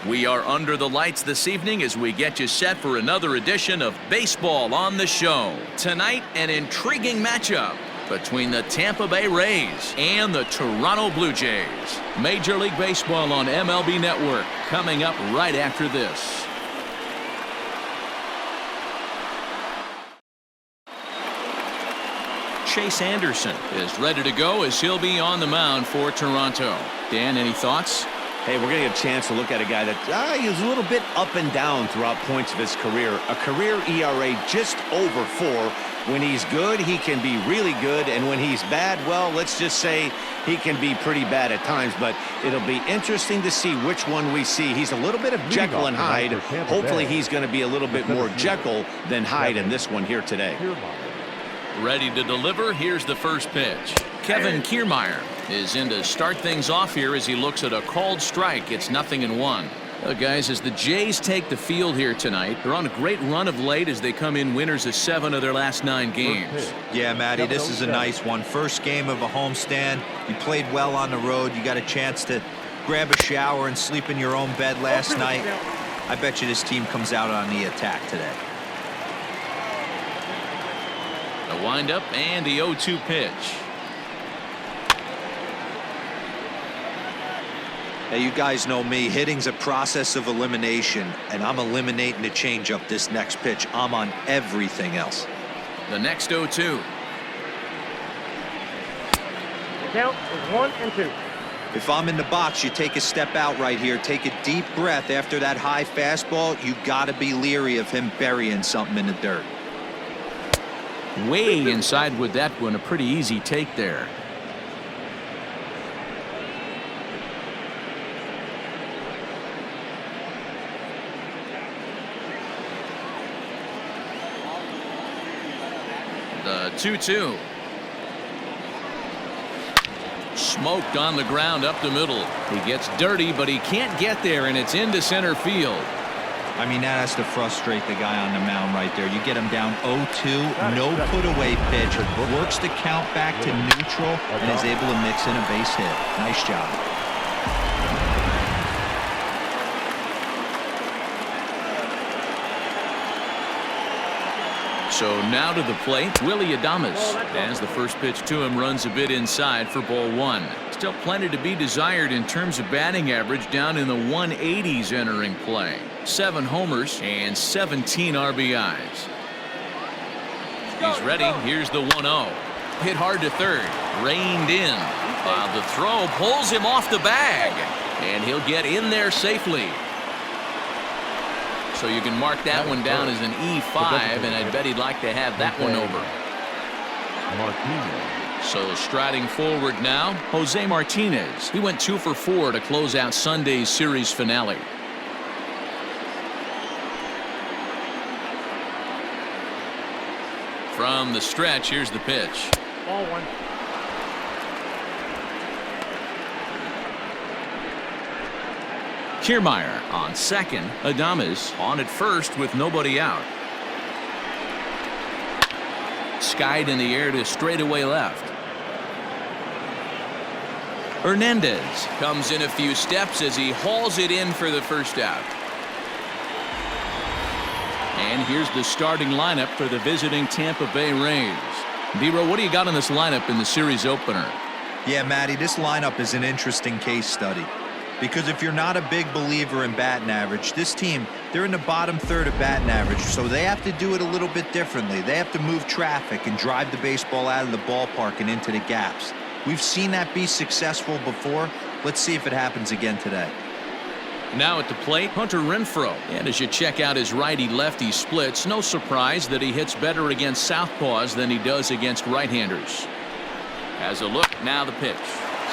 We are under the lights this evening as we get you set for another edition of Baseball on the Show. Tonight, an intriguing matchup between the Tampa Bay Rays and the Toronto Blue Jays. Major League Baseball on MLB Network coming up right after this. Chase Anderson is ready to go as he'll be on the mound for Toronto. Dan, any thoughts? Hey, we're going to get a chance to look at a guy that he was a little bit up and down throughout points of his career. A career ERA just over 4. When he's good, he can be really good. And when he's bad, well, let's just say he can be pretty bad at times. But it'll be interesting to see which one we see. He's a little bit of Jekyll and Hyde. Hopefully he's going to be a little bit more Jekyll than Hyde in this one here today. Ready to deliver. Here's the first pitch. Kevin Kiermaier is in to start things off here as he looks at a called strike. It's 0-1. Guys, as the Jays take the field here tonight, they're on a great run of late as they come in winners of 7 of their last 9 games. Yeah, Matty, this is a nice one. First game of a homestand. You played well on the road. You got a chance to grab a shower and sleep in your own bed last night. I bet you this team comes out on the attack today. The windup and the 0-2 pitch. Now, you guys know me. Hitting's a process of elimination, and I'm eliminating the changeup this next pitch. I'm on everything else. The next 0-2. The count is 1-2. If I'm in the box, you take a step out right here. Take a deep breath after that high fastball. You got to be leery of him burying something in the dirt. Way inside with that one. A pretty easy take there. The 2-2. Smoked on the ground up the middle. He gets dirty, but he can't get there, and it's into center field. I mean, that has to frustrate the guy on the mound right there. You get him down 0-2, no put away pitch, works the count back to neutral, and is able to mix in a base hit. Nice job. So now to the plate, Willy Adames, as the first pitch to him runs a bit inside for ball 1. Still plenty to be desired in terms of batting average, down in the 180s entering play. 7 homers and 17 RBIs. He's ready. Here's the 1-0. Hit hard to third. Reined in. The throw pulls him off the bag, and he'll get in there safely. So you can mark that one down as an E5, and I bet he'd like to have that one over. So striding forward now, Jose Martinez. He went 2 for 4 to close out Sunday's series finale. From the stretch, here's the pitch. Ball 1. Kiermaier on second. Adames on at first with nobody out. Skied in the air to straightaway left. Hernandez comes in a few steps as he hauls it in for the first out. And here's the starting lineup for the visiting Tampa Bay Rays. D-Row, what do you got on this lineup in the series opener? Yeah, Matty, this lineup is an interesting case study. Because if you're not a big believer in batting average, this team, they're in the bottom third of batting average, so they have to do it a little bit differently. They have to move traffic and drive the baseball out of the ballpark and into the gaps. We've seen that be successful before. Let's see if it happens again today. Now at the plate, Hunter Renfroe. And as you check out his righty-lefty splits, no surprise that he hits better against southpaws than he does against right-handers. Has a look, now the pitch.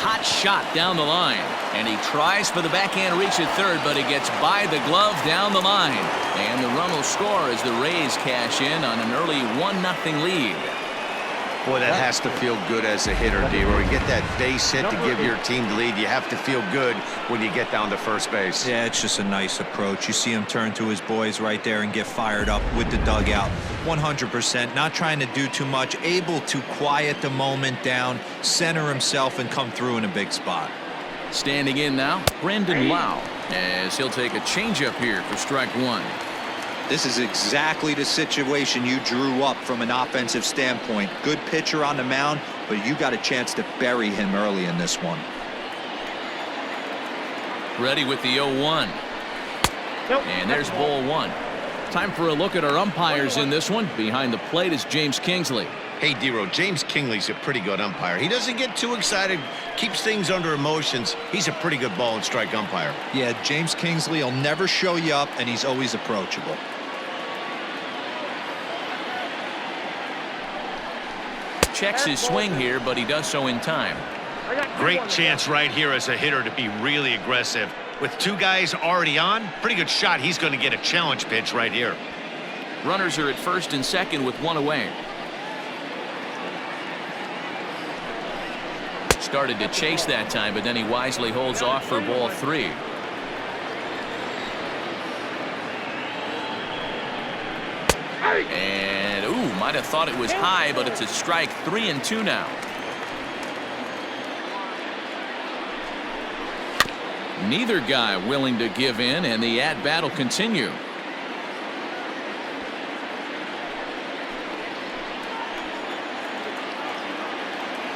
Hot shot down the line, and he tries for the backhand reach at third, but he gets by the glove down the line, and the run will score as the Rays cash in on an early 1-0 lead. Boy, that has to feel good as a hitter, D-Row. You get that base hit to give your team the lead. You have to feel good when you get down to first base. Yeah, it's just a nice approach. You see him turn to his boys right there and get fired up with the dugout. 100%, not trying to do too much, able to quiet the moment down, center himself, and come through in a big spot. Standing in now, Brendan Lau, as he'll take a changeup here for strike one. This is exactly the situation you drew up from an offensive standpoint. Good pitcher on the mound, but you got a chance to bury him early in this one. Ready with the 0-1. And there's ball one. Time for a look at our umpires in this one. Behind the plate is James Kingsley. Hey, D-Row, James Kingley's a pretty good umpire. He doesn't get too excited, keeps things under emotions. He's a pretty good ball and strike umpire. Yeah, James Kingsley will never show you up, and he's always approachable. Checks his swing here, but he does so in time. Great chance right here as a hitter to be really aggressive. With two guys already on, pretty good shot. He's going to get a challenge pitch right here. Runners are at first and second with one away. Started to chase that time, but then he wisely holds off for ball three. And ooh, might have thought it was high, but it's a strike. 3-2 now. Neither guy willing to give in, and the at-bat will continue.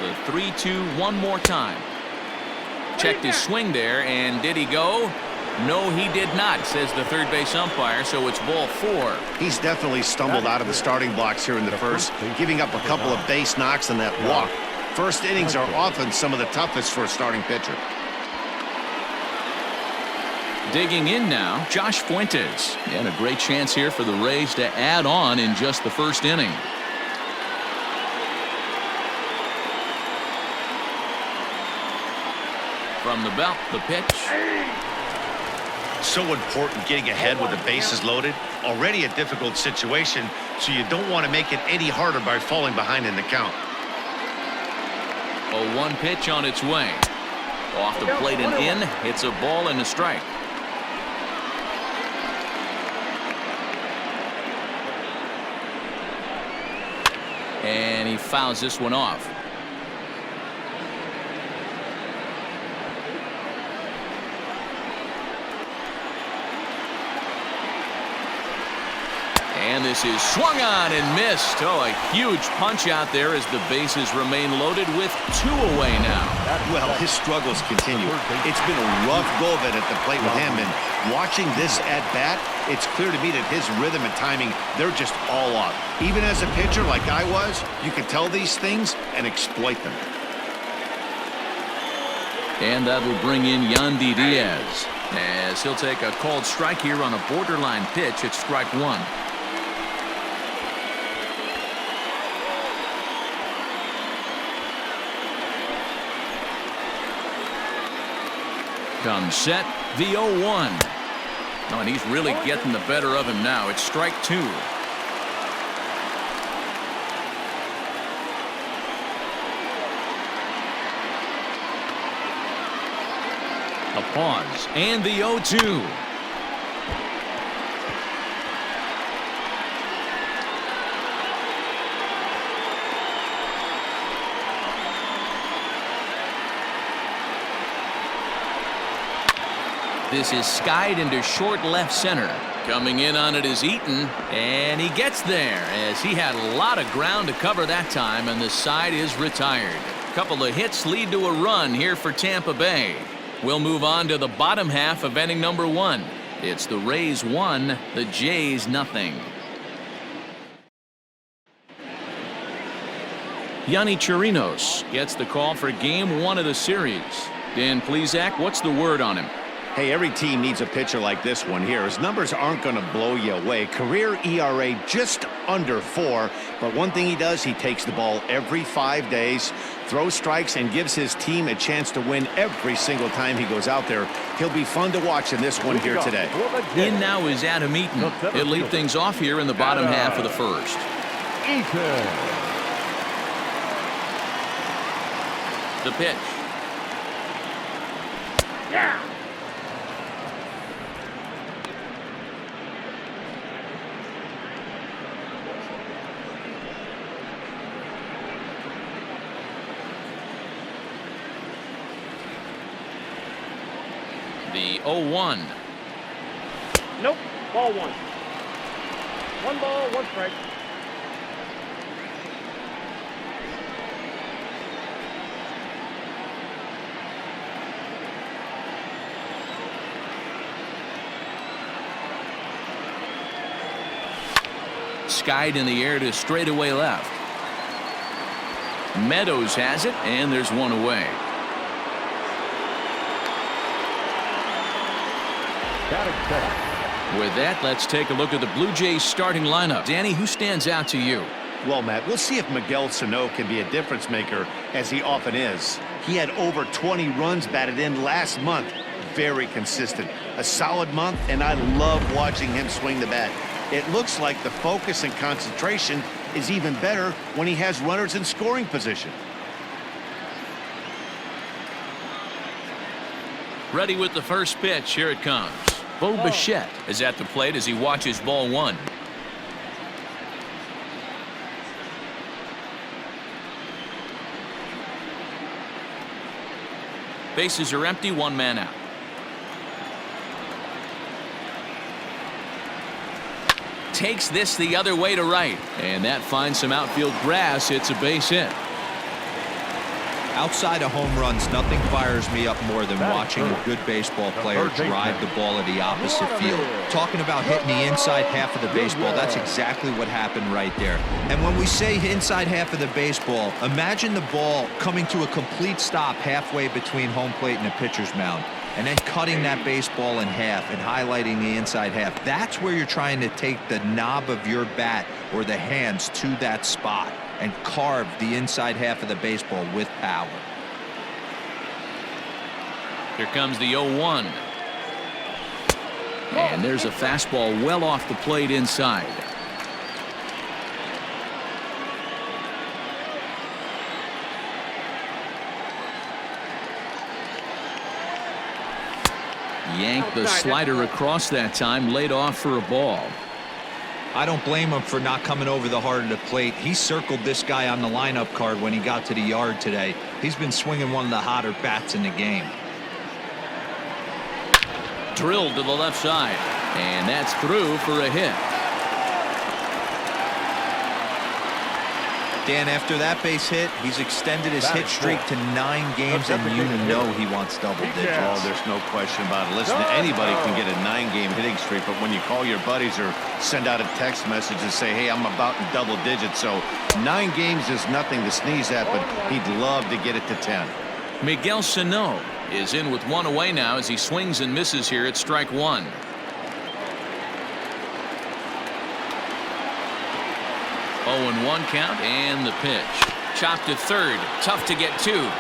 The 3-2 one more time. Checked his swing there, and did he go? No, he did not, says the third base umpire, so it's ball four. He's definitely stumbled out of the starting blocks here in the first, giving up a couple of base knocks and that walk. First innings are often some of the toughest for a starting pitcher. Digging in now, Josh Fuentes. And a great chance here for the Rays to add on in just the first inning. From the belt, the pitch. So important getting ahead with the bases loaded. Already a difficult situation, so you don't want to make it any harder by falling behind in the count. A 1 pitch on its way. Off the plate and in. It's a ball and a strike. And he fouls this one off. And this is swung on and missed. Oh, a huge punch out there as the bases remain loaded with 2 away now. Well, his struggles continue. It's been a rough go of it at the plate with him, and watching this at bat, it's clear to me that his rhythm and timing, they're just all off. Even as a pitcher like I was, you can tell these things and exploit them. And that will bring in Yandy Diaz, as he'll take a called strike here on a borderline pitch at strike one. Comes set, the 0-1. Oh, and he's really getting the better of him now. It's strike two. A pause, and the 0-2. This is skied into short left center. Coming in on it is Eaton, and he gets there as he had a lot of ground to cover that time, and the side is retired. A couple of hits lead to a run here for Tampa Bay. We'll move on to the bottom half of inning number 1. It's the Rays 1, the Jays nothing. Yonny Chirinos gets the call for game 1 of the series. Dan Plesac, what's the word on him? Hey, every team needs a pitcher like this one here. His numbers aren't going to blow you away. Career ERA just under 4. But one thing he does, he takes the ball every 5 days, throws strikes, and gives his team a chance to win every single time he goes out there. He'll be fun to watch in this one here today. In now is Adam Eaton. He'll lead things off here in the bottom half of the first. The pitch. Yeah. The 0-1. Nope. Ball one. One ball, one strike. Skied in the air to straightaway left. Meadows has it, and there's one away. With that, let's take a look at the Blue Jays starting lineup. Danny, who stands out to you? Well, Matt, we'll see if Miguel Sano can be a difference maker, as he often is. He had over 20 runs batted in last month. Very consistent. A solid month, and I love watching him swing the bat. It looks like the focus and concentration is even better when he has runners in scoring position. Ready with the first pitch. Here it comes. Poche is at the plate as he watches ball one. Bases are empty, one man out. Takes this the other way to right, and that finds some outfield grass. It's a base hit. Outside of home runs, nothing fires me up more than watching a good baseball player drive the ball at the opposite field. Talking about hitting the inside half of the baseball, that's exactly what happened right there. And when we say inside half of the baseball, imagine the ball coming to a complete stop halfway between home plate and the pitcher's mound, and then cutting that baseball in half and highlighting the inside half. That's where you're trying to take the knob of your bat or the hands to that spot and carve the inside half of the baseball with power. Here comes the 0-1. And there's a fastball well off the plate inside. Yanked the slider across that time, laid off for a ball. I don't blame him for not coming over the heart of the plate. He circled this guy on the lineup card when he got to the yard today. He's been swinging one of the hotter bats in the game. Drilled to the left side, and that's through for a hit. Dan, after that base hit, he's extended his hit streak to 9 games, and you know he wants double digits. Oh, there's no question about it. Listen, anybody can get a 9-game hitting streak, but when you call your buddies or send out a text message and say, hey, I'm about in double digits, so 9 games is nothing to sneeze at, but he'd love to get it to 10. Miguel Sano is in with one away now as he swings and misses here at strike one. Oh, and 1 count, and the pitch. Chopped to third. Tough to get to.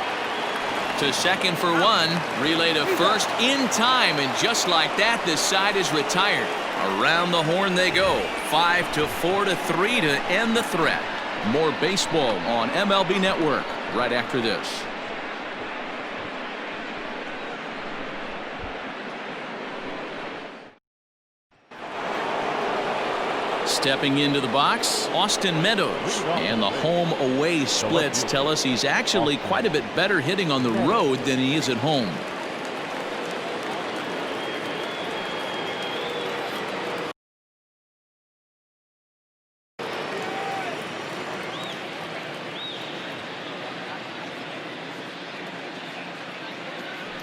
To second for 1. Relay to first in time, and just like that, this side is retired. Around the horn they go. 5-4-3 to end the threat. More baseball on MLB Network right after this. Stepping into the box, Austin Meadows. And the home-away splits tell us he's actually quite a bit better hitting on the road than he is at home.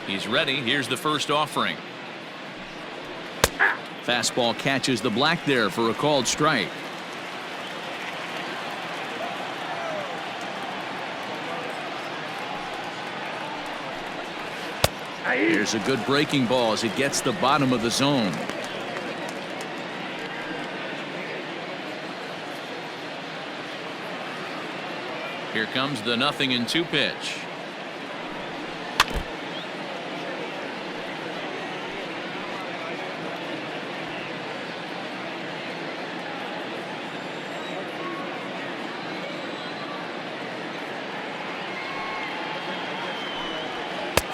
He's ready. Here's the first offering. Fastball catches the black there for a called strike. Here's a good breaking ball as it gets the bottom of the zone. Here comes the 0-2 pitch.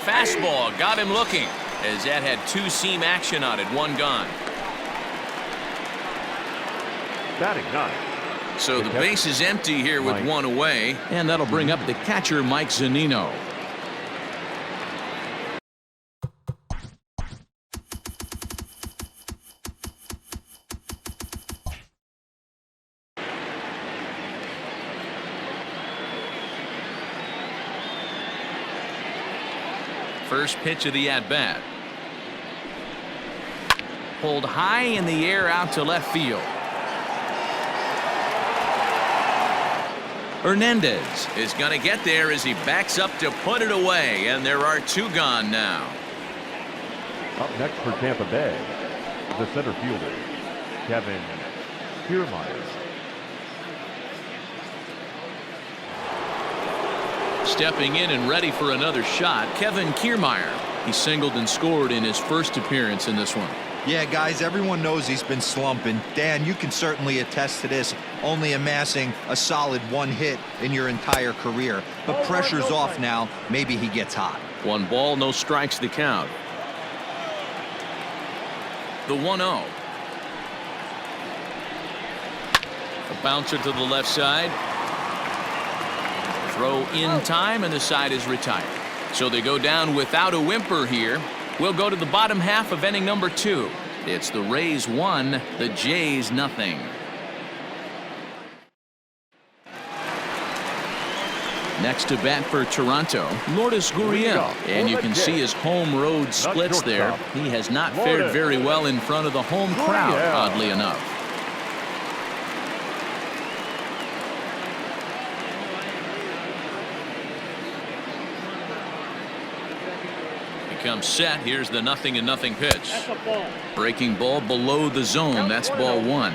Fastball got him looking as that had 2-seam action on it. 1 gone. Batting 9. So the base is empty here with 1 away, and that'll bring up the catcher Mike Zunino. First pitch of the at-bat. Pulled high in the air out to left field. Hernandez is going to get there as he backs up to put it away, and there are two gone now. Up next for Tampa Bay, the center fielder, Kevin Kiermaier. Stepping in and ready for another shot, Kevin Kiermaier. He singled and scored in his first appearance in this one. Yeah, guys, everyone knows he's been slumping. Dan, you can certainly attest to this, only amassing a solid one hit in your entire career. But pressure's off now. Maybe he gets hot. 1 ball, no strikes to count. The 1-0. A bouncer to the left side. Throw in time, and the side is retired. So they go down without a whimper here. We'll go to the bottom half of inning number 2. It's the Rays 1, the Jays nothing. Next to bat for Toronto, Lourdes Gurriel. And you can see his home road splits there. He has not fared very well in front of the home crowd, oddly enough. Comes set. Here's the 0-0 pitch. Breaking ball below the zone. That's ball 1.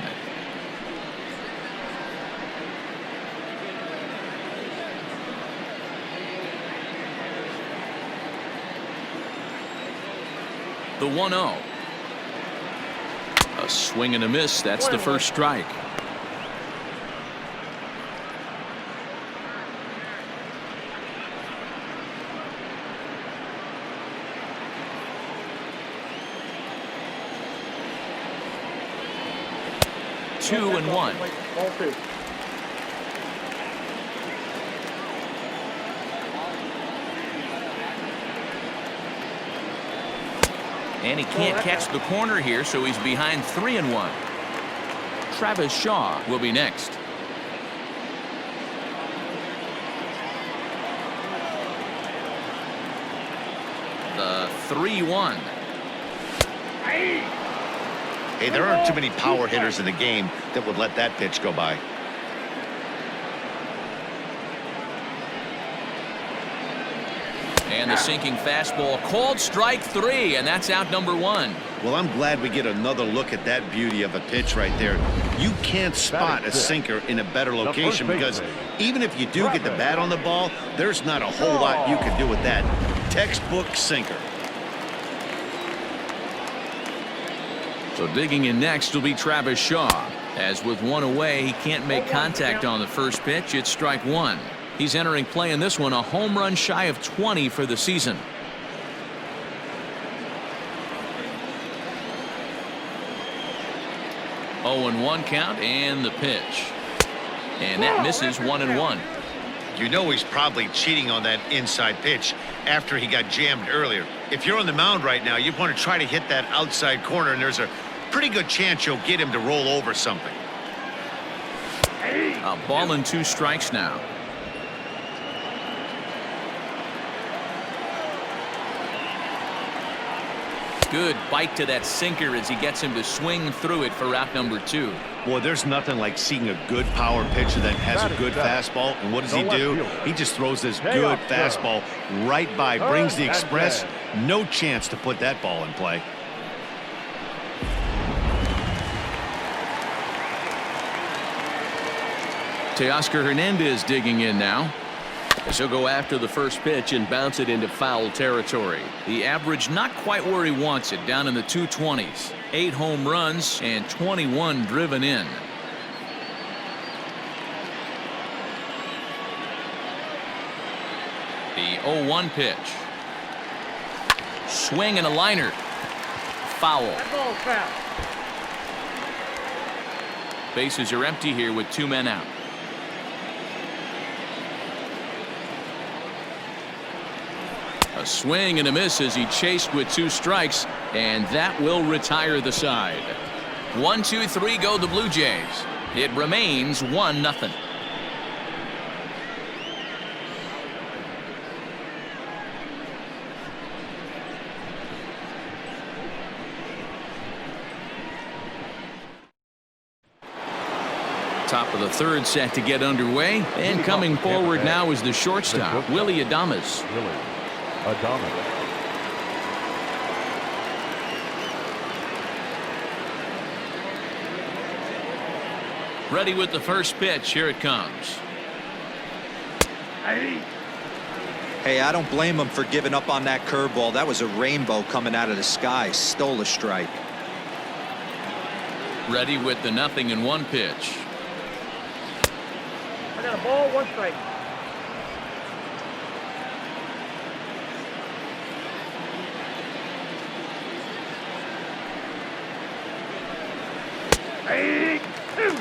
The 1-0. A swing and a miss. That's the first strike. Two and 1. And he can't catch the corner here, so he's behind 3-1. Travis Shaw will be next. The 3-1. Hey, there aren't too many power hitters in the game that would let that pitch go by. And the sinking fastball called strike 3, and that's out number 1. Well, I'm glad we get another look at that beauty of a pitch right there. You can't spot a sinker in a better location because even if you do get the bat on the ball, there's not a whole lot you can do with that. Textbook sinker. So digging in next will be Travis Shaw. As with 1 away, he can't make contact on the first pitch. It's strike 1. He's entering play in this one, a home run shy of 20 for the season. Oh, and 1 count, and the pitch. And that misses 1-1. You know he's probably cheating on that inside pitch after he got jammed earlier. If you're on the mound right now, you want to try to hit that outside corner, and there's a pretty good chance you'll get him to roll over something. A ball and 2 strikes now. Good bite to that sinker as he gets him to swing through it for out number 2. Boy, there's nothing like seeing a good power pitcher that has a good fastball. And what does he do? He just throws this good fastball right by, brings the express. No chance to put that ball in play. Teoscar Hernandez digging in now. He'll go after the first pitch and bounce it into foul territory. The average not quite where he wants it, down in the 220s. 8 home runs and 21 driven in. The 0-1 pitch. Swing and a liner. Foul. Bases are empty here with 2 men out. A swing and a miss as he chased with 2 strikes, and that will retire the side. 1, 2, 3 go the Blue Jays. It remains 1-0. Top of the third set to get underway. And coming forward now is the shortstop, Willy Adames. Ready with the first pitch. Here it comes. Hey, I don't blame him for giving up on that curveball. That was a rainbow coming out of the sky. Stole a strike. Ready with the 0-1 pitch. I got a ball, 1 strike. Hey, 2.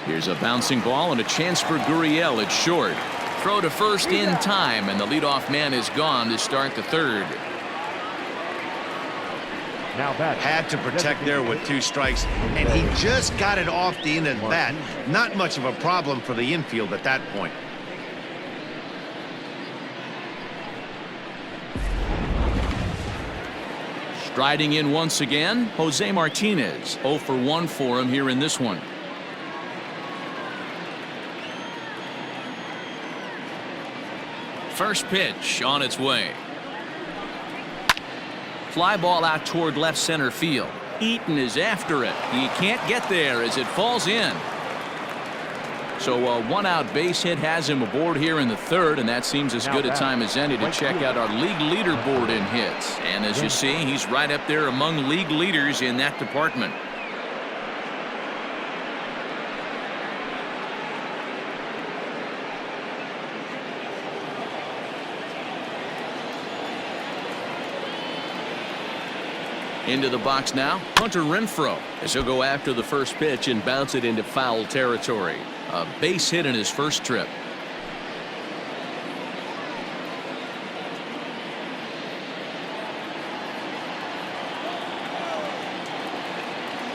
Here's a bouncing ball and a chance for Gurriel. It's short. Throw to first in time, and the leadoff man is gone to start the third. Now that Had to protect there with 2 strikes, and he just got it off the end of the bat. Not much of a problem for the infield at that point. Striding in once again, Jose Martinez. 0 for 1 for him here in this one. First pitch on its way. Fly ball out toward left center field. Eaton is after it. He can't get there as it falls in. So a 1-out base hit has him aboard here in the third, and that seems as good a time as any to check out our league leaderboard in hits. And as you see, he's right up there among league leaders in that department. Into the box now, Hunter Renfroe, as he'll go after the first pitch and bounce it into foul territory. A base hit in his first trip.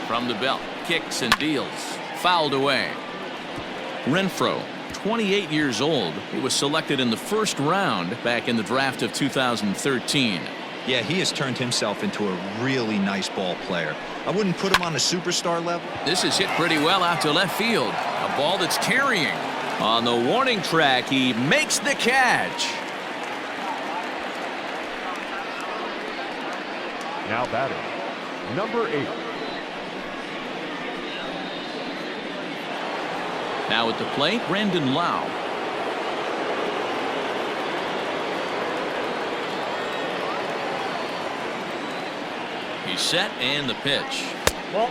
From the belt, kicks and deals. Fouled away. Renfroe, 28 years old. He was selected in the first round back in the draft of 2013. Yeah, he has turned himself into a really nice ball player. I wouldn't put him on a superstar level. This is hit pretty well out to left field. A ball that's carrying. On the warning track, he makes the catch. now batting, number 8. Now at the plate, Brandon Lau. He's set and the pitch. Ball.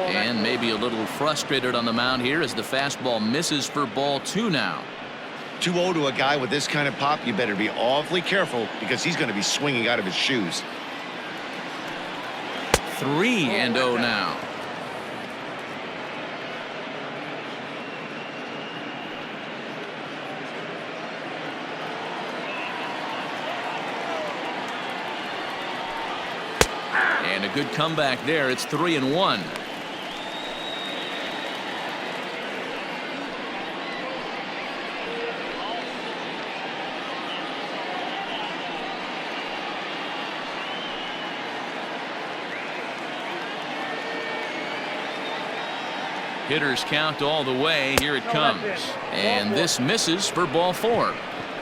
And maybe a little frustrated on the mound here as the fastball misses for ball 2 now. 2-0 to a guy with this kind of pop, you better be awfully careful because he's going to be swinging out of his shoes. 3-0 now. And a good comeback there. It's 3-1. Hitters count all the way. Here it comes. And this misses for ball 4.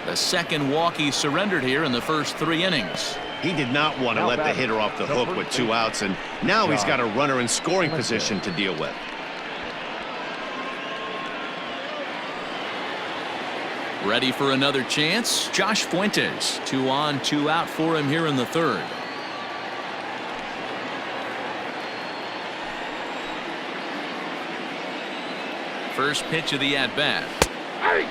The second walk he surrendered here in the first 3 innings. He did not want to let the hitter off the hook with 2 outs, and now he's got a runner in scoring position to deal with. Ready for another chance? Josh Fuentes. 2 on, 2 out for him here in the 3rd. First pitch of the at-bat. 0-1.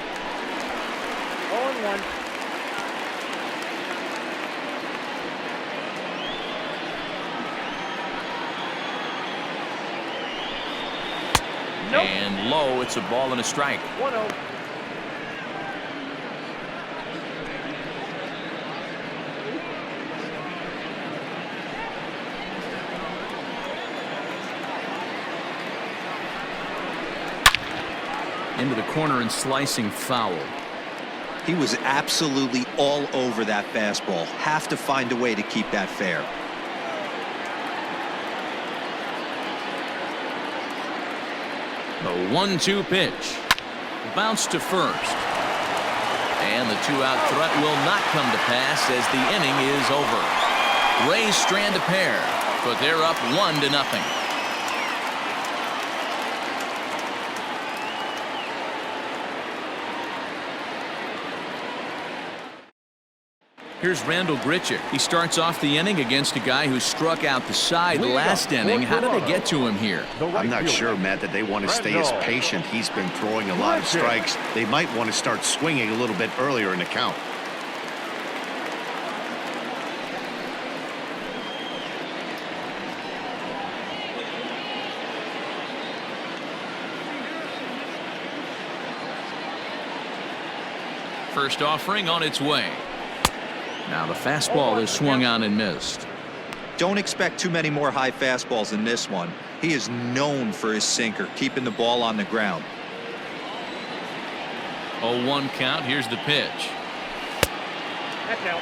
And low, it's a ball and a strike. 1-0. Into the corner and slicing foul. He was absolutely all over that fastball. Have to find a way to keep that fair. The 1-2 pitch. Bounce to first. And the two-out threat will not come to pass as the inning is over. Rays strand a pair, but they're up 1-0. Here's Randall Grichuk. He starts off the inning against a guy who struck out the side last inning. How did they get to him here? I'm not sure, Matt, that they want to stay as patient. He's been throwing a lot of strikes. They might want to start swinging a little bit earlier in the count. First offering on its way. Now the fastball is swung on and missed. Don't expect too many more high fastballs in this one. He is known for his sinker, keeping the ball on the ground. 0-1 count. Here's the pitch. That's out.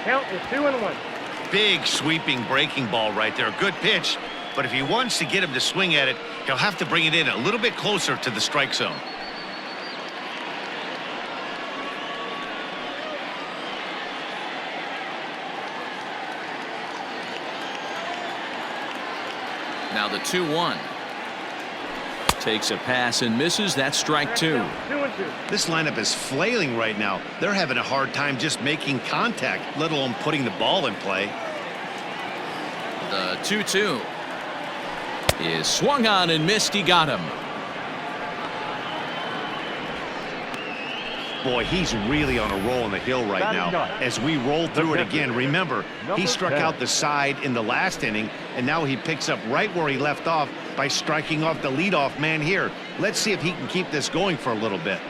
Count is 2-1. Big sweeping breaking ball right there. Good pitch. But if he wants to get him to swing at it, he'll have to bring it in a little bit closer to the strike zone. Now the 2-1. Takes a pass and misses. That's strike two. 2-2. This lineup is flailing right now. They're having a hard time just making contact, let alone putting the ball in play. The 2-2 is swung on and missed. He got him. Boy, he's really on a roll on the hill right now. As we roll through it again, remember, he struck out the side in the last inning, and now he picks up right where he left off by striking off the leadoff man here. Let's see if he can keep this going for a little bit.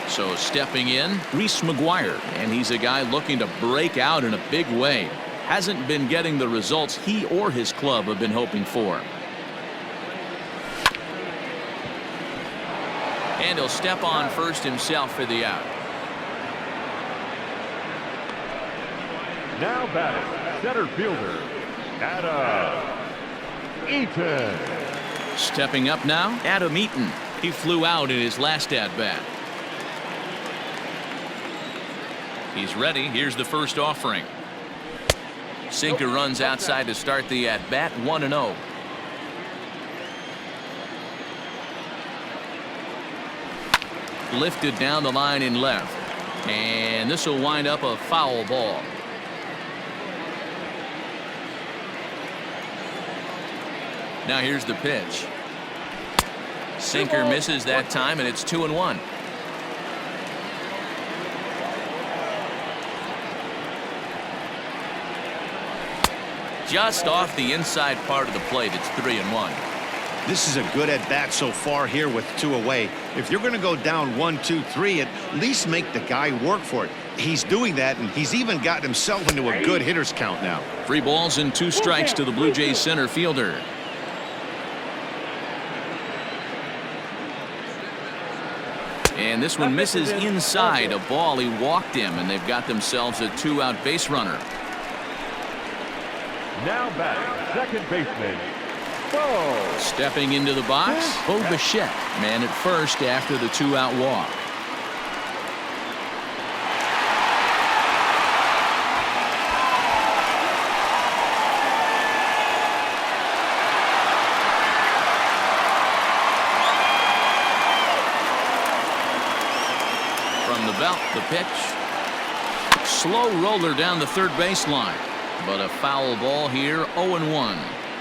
So stepping in, Reese McGuire, and he's a guy looking to break out in a big way. Hasn't been getting the results he or his club have been hoping for. And he'll step on first himself for the out. Now batting, center fielder, Adam Eaton. Stepping up now, Adam Eaton. He flew out in his last at-bat. He's ready. Here's the first offering. Sinker runs outside to start the at-bat. 1-0. Lifted down the line in left. And this will wind up a foul ball. Now here's the pitch. Sinker misses that time, and it's 2-1. Just off the inside part of the plate. It's 3-1. This is a good at-bat so far here with two away. If you're going to go down 1-2-3, at least make the guy work for it. He's doing that, and he's even gotten himself into a good hitter's count now. 3 balls and 2 strikes to the Blue Jays center fielder. And this one misses inside a ball. He walked him, and they've got themselves a 2-out base runner. Now batting, second baseman, Bo. Stepping into the box, Poche, man at first after the 2-out walk. From the belt, the pitch. Slow roller down the third baseline. But a foul ball here. 0-1.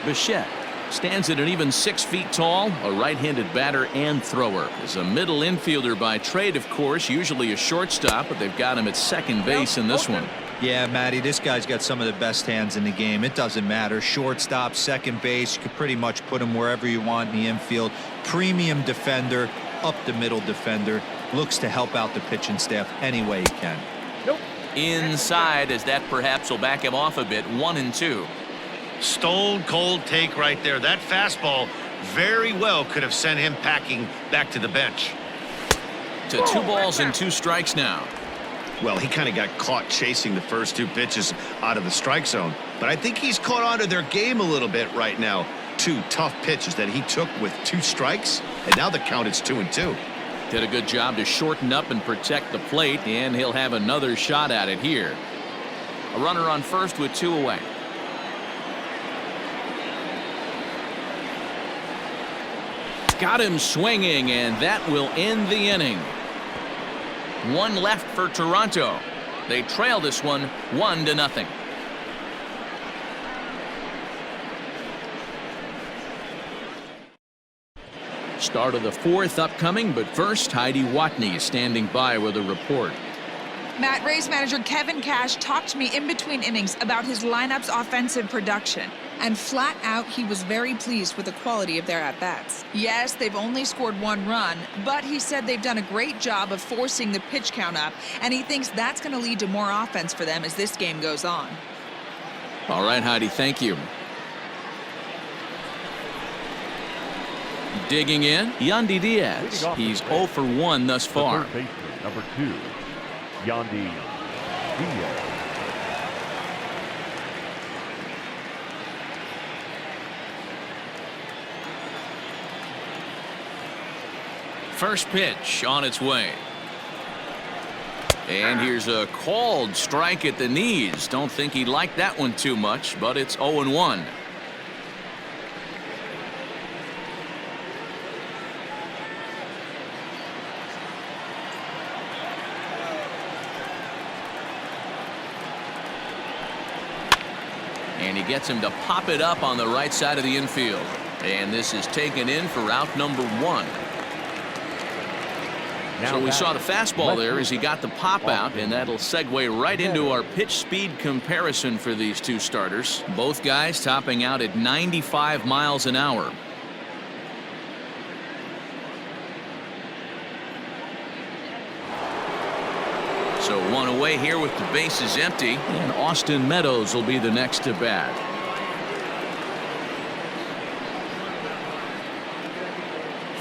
Bichette Stands at an even 6 feet tall, a right-handed batter and thrower. Is a middle infielder by trade, of course, usually a shortstop, but they've got him at second base in this one. Yeah, Matty, this guy's got some of the best hands in the game. It doesn't matter. Shortstop, second base, you could pretty much put him wherever you want in the infield. Premium defender, up the middle defender. Looks to help out the pitching staff any way he can. Inside, as that perhaps will back him off a bit. 1-2. Stone cold take right there. That fastball very well could have sent him packing back to the bench. To 2 balls and 2 strikes now. Well, he kind of got caught chasing the first 2 pitches out of the strike zone. But I think he's caught on to their game a little bit right now. 2 tough pitches that he took with 2 strikes. And now the count is 2-2. Did a good job to shorten up and protect the plate, and he'll have another shot at it here. A runner on first with 2 away. Got him swinging, and that will end the inning. 1 left for Toronto. They trail this one 1-0. Start of the 4th upcoming, but first Heidi Watney standing by with a report. Matt, Rays manager Kevin Cash talked to me in between innings about his lineup's offensive production. And flat out, he was very pleased with the quality of their at-bats. Yes, they've only scored 1 run, but he said they've done a great job of forcing the pitch count up, and he thinks that's going to lead to more offense for them as this game goes on. All right, Heidi, thank you. Digging in, Yandy Diaz. He's 0 for 1 thus far. The third baseman, number 2, Yandy Diaz. First pitch on its way. And here's a called strike at the knees. Don't think he liked that one too much, but it's 0-1. And he gets him to pop it up on the right side of the infield. And this is taken in for out number 1. So we saw the fastball there as he got the pop out, and that'll segue right into our pitch speed comparison for these 2 starters. Both guys topping out at 95 miles an hour. So 1 away here with the bases empty, and Austin Meadows will be the next to bat.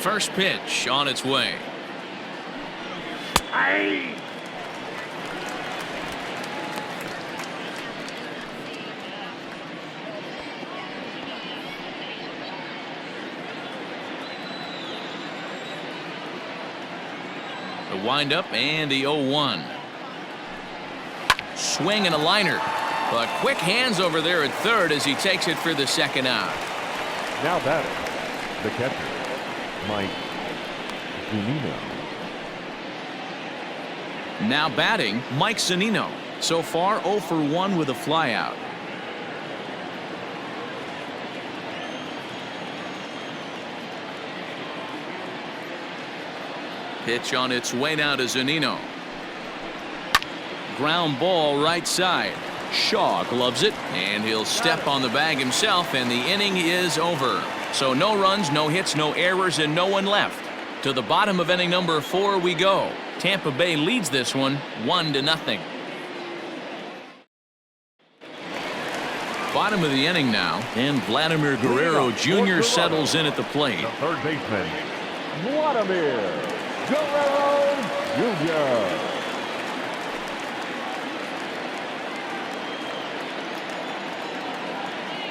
First pitch on its way. The windup and the 0-1. Swing and a liner, but quick hands over there at third as he takes it for the second out. Now batting, the catcher, Mike Zunino. Now batting, Mike Zunino. So far 0 for 1 with a flyout. Pitch on its way now to Zunino. Ground ball right side. Shaw gloves it, and he'll step on the bag himself, and the inning is over. So no runs, no hits, no errors, and no one left. To the bottom of inning number 4 we go. Tampa Bay leads this one 1-0. Bottom of the inning now, and Vladimir Guerrero Jr. settles in at the plate. The third baseman, Vladimir Guerrero Jr.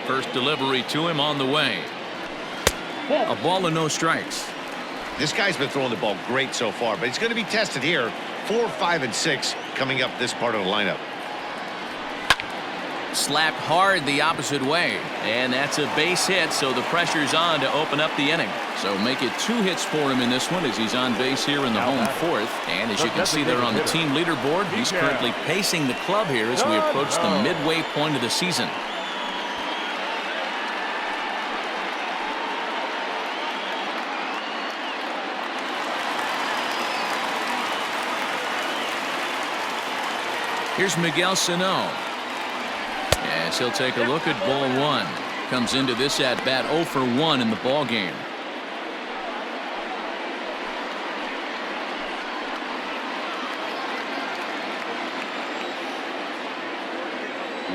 First delivery to him on the way. A ball and no strikes. This guy's been throwing the ball great so far, but he's going to be tested here. 4, 5, and 6 coming up this part of the lineup. Slapped hard the opposite way, and that's a base hit, so the pressure's on to open up the inning. So make it 2 hits for him in this one as he's on base here in the home 4th. And as you can see there on the team leaderboard, he's currently pacing the club here as we approach the midway point of the season. Here's Miguel Sano. As he'll take a look at ball one. Comes into this at bat 0 for 1 in the ball game.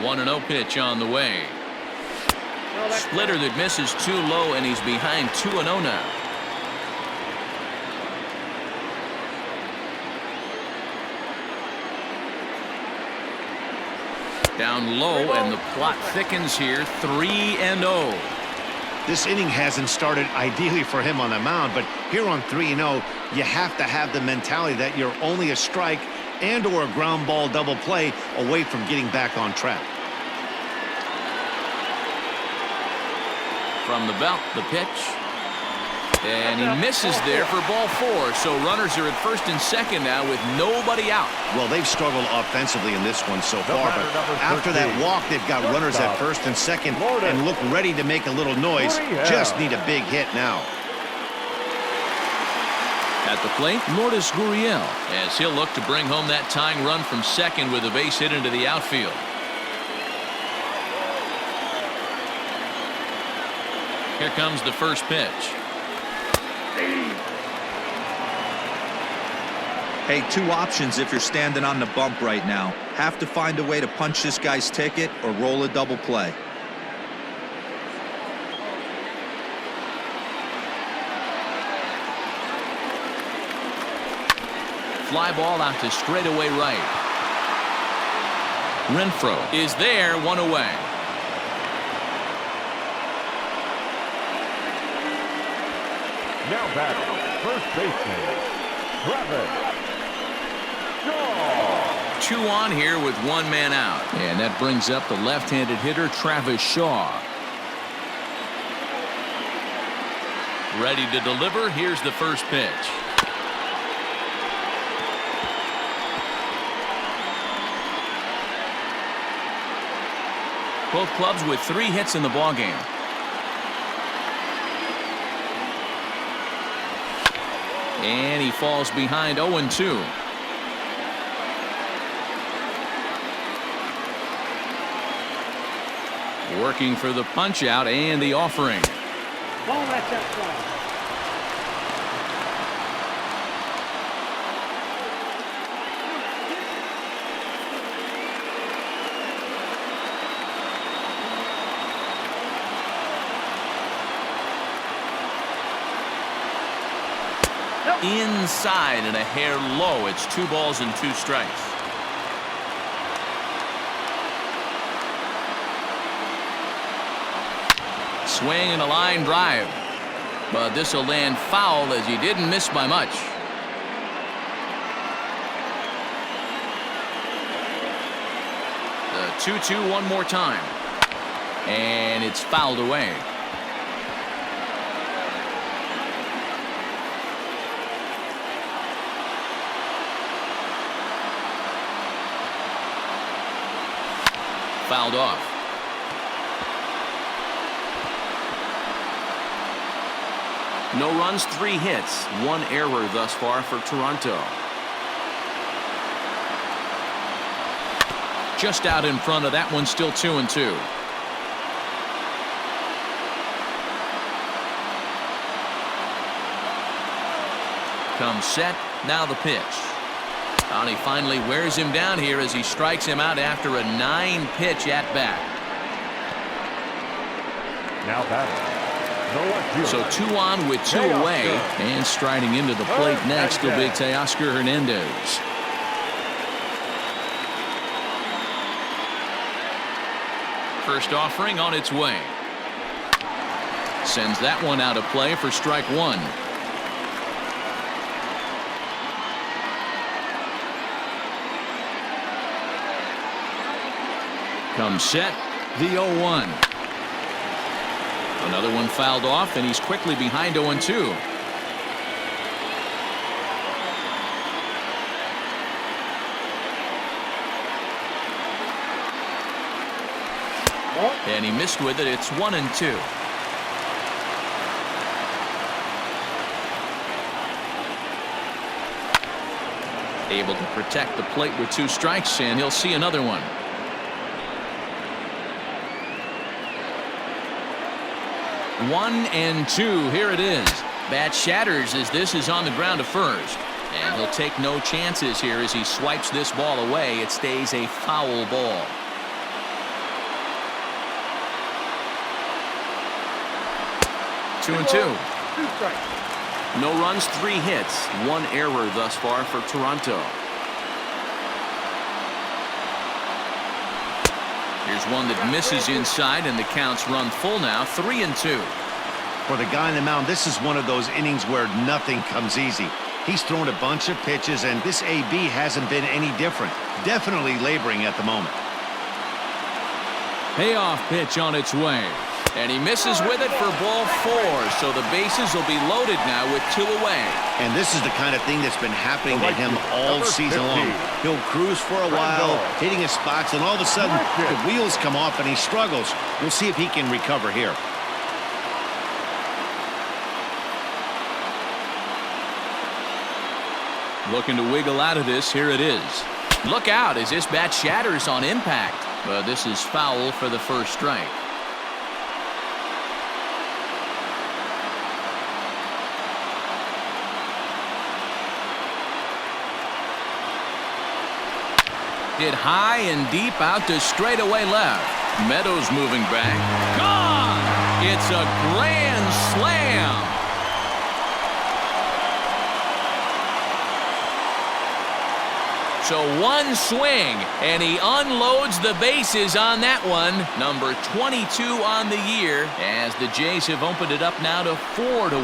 One 1-0 pitch on the way. Splitter that misses too low, and he's behind 2-0 now. Down low, and the plot thickens here. 3-0. This inning hasn't started ideally for him on the mound, but here on 3-0, you have to have the mentality that you're only a strike and or a ground ball double play away from getting back on track. From the belt, the pitch. And he misses there for ball 4. So runners are at first and second now with nobody out. Well, they've struggled offensively in this one so far, but after that walk, they've got runners at first and second and look ready to make a little noise. Just need a big hit now. At the plate, Lourdes Gurriel, as he'll look to bring home that tying run from second with a base hit into the outfield. Here comes the first pitch. Hey, 2 options if you're standing on the bump right now. Have to find a way to punch this guy's ticket or roll a double play. Fly ball out to straightaway right. Renfroe is there, 1 away. Now batting, first baseman, Trevor. 2 on here with 1 man out. And that brings up the left-handed hitter, Travis Shaw. Ready to deliver. Here's the first pitch. Both clubs with 3 hits in the ballgame. And he falls behind 0-2. Working for the punch out and the offering. Ball, that's that fly. Inside and a hair low. It's 2 balls and 2 strikes. Swing and a line drive, but this will land foul as he didn't miss by much. The 2-2 one more time, and it's fouled away. Fouled off. No runs, 3 hits, 1 error thus far for Toronto. Just out in front of that one, still 2-2. Comes set, now the pitch. And he finally wears him down here as he strikes him out after a 9-pitch at bat. Now batting. So 2 on with 2 away, and striding into the plate next will be Teoscar Hernandez. First offering on its way. Sends that one out of play for strike 1. Comes set, the 0-1. Another one fouled off, and he's quickly behind 0-2. And he missed with it. It's 1-2. Able to protect the plate with 2 strikes, and he'll see another one. One and 2. Here it is. Bat shatters as this is on the ground to first. And he'll take no chances here as he swipes this ball away. It stays a foul ball. Two and 2. 2 strikes. No runs, 3 hits, 1 error thus far for Toronto. Here's one that misses inside, and the count's run full now. 3 and 2. For the guy on the mound, this is one of those innings where nothing comes easy. He's thrown a bunch of pitches, and this AB hasn't been any different. Definitely laboring at the moment. Payoff pitch on its way. And he misses with it for ball 4. So the bases will be loaded now with 2 away. And this is the kind of thing that's been happening to him all season long. He'll cruise for a while, hitting his spots, and all of a sudden the wheels come off and he struggles. We'll see if he can recover here. Looking to wiggle out of this. Here it is. Look out as this bat shatters on impact. But this is foul for the first strike. Hit high and deep out to straightaway left. Meadows moving back. Gone! It's a grand slam. So one swing, and he unloads the bases on that one. Number 22 on the year, as the Jays have opened it up now to 4-1.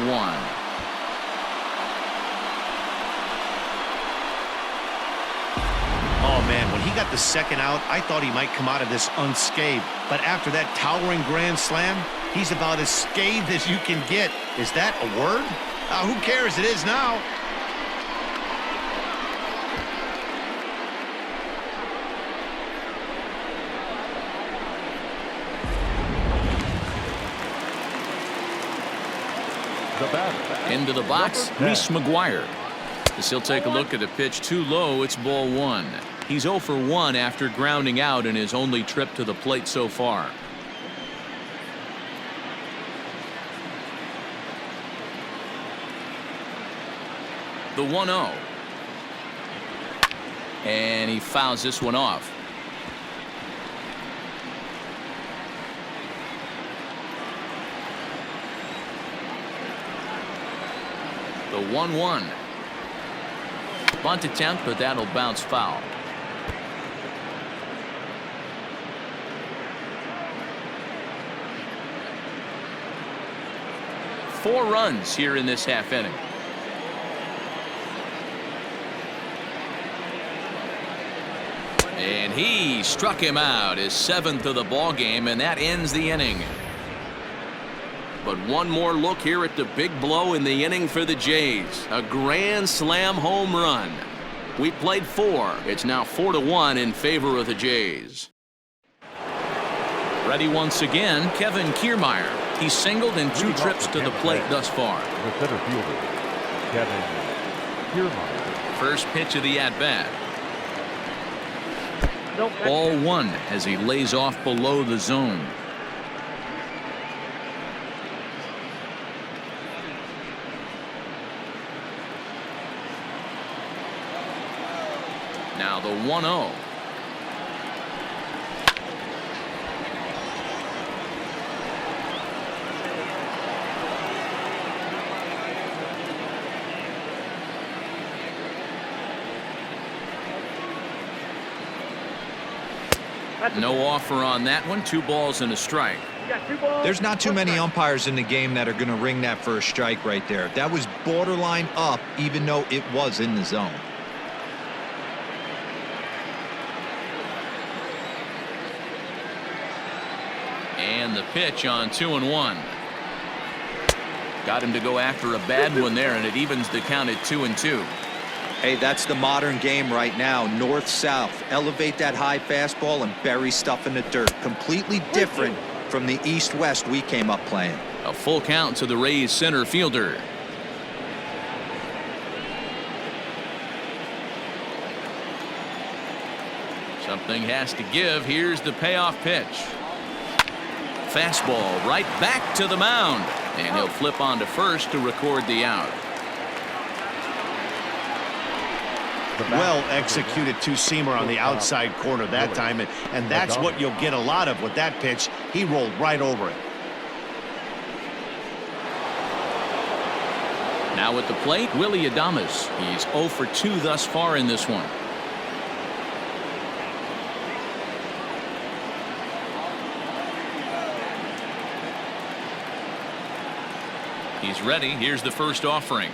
Oh, man, when he got the second out, I thought he might come out of this unscathed. But after that towering grand slam, he's about as scathed as you can get. Is that a word? Who cares? It is now. Into the box, Reese McGuire. As he'll take a look at a pitch too low, it's ball 1. He's 0 for 1 after grounding out in his only trip to the plate so far. The 1-0. And he fouls this one off. The 1-1. Bunt attempt, but that'll bounce foul. Four runs here in this half inning. And he struck him out, his 7th of the ball game, and that ends the inning. But one more look here at the big blow in the inning for the Jays. A grand slam home run. We played 4. It's now 4-1 in favor of the Jays. Ready once again, Kevin Kiermaier. He's singled in 2 trips to the plate thus far. The center fielder, Kevin Kiermaier. First pitch of the at-bat. Ball 1 as he lays off below the zone. Now the 1-0. No offer on that one. 2 balls and a strike. There's not too many umpires in the game that are going to ring that for a strike right there. That was borderline up, even though it was in the zone. And the pitch on 2-1. Got him to go after a bad one there, and it evens the count at 2-2. Hey, that's the modern game right now. North-south. Elevate that high fastball and bury stuff in the dirt. Completely different from the east-west we came up playing. A full count to the Rays center fielder. Something has to give. Here's the payoff pitch. Fastball right back to the mound. And he'll flip on to first to record the out. Well executed two-seamer on the outside corner that time, and that's what you'll get a lot of with that pitch. He rolled right over it. Now at the plate, Willy Adames. He's 0 for 2 thus far in this one. He's ready. Here's the first offering.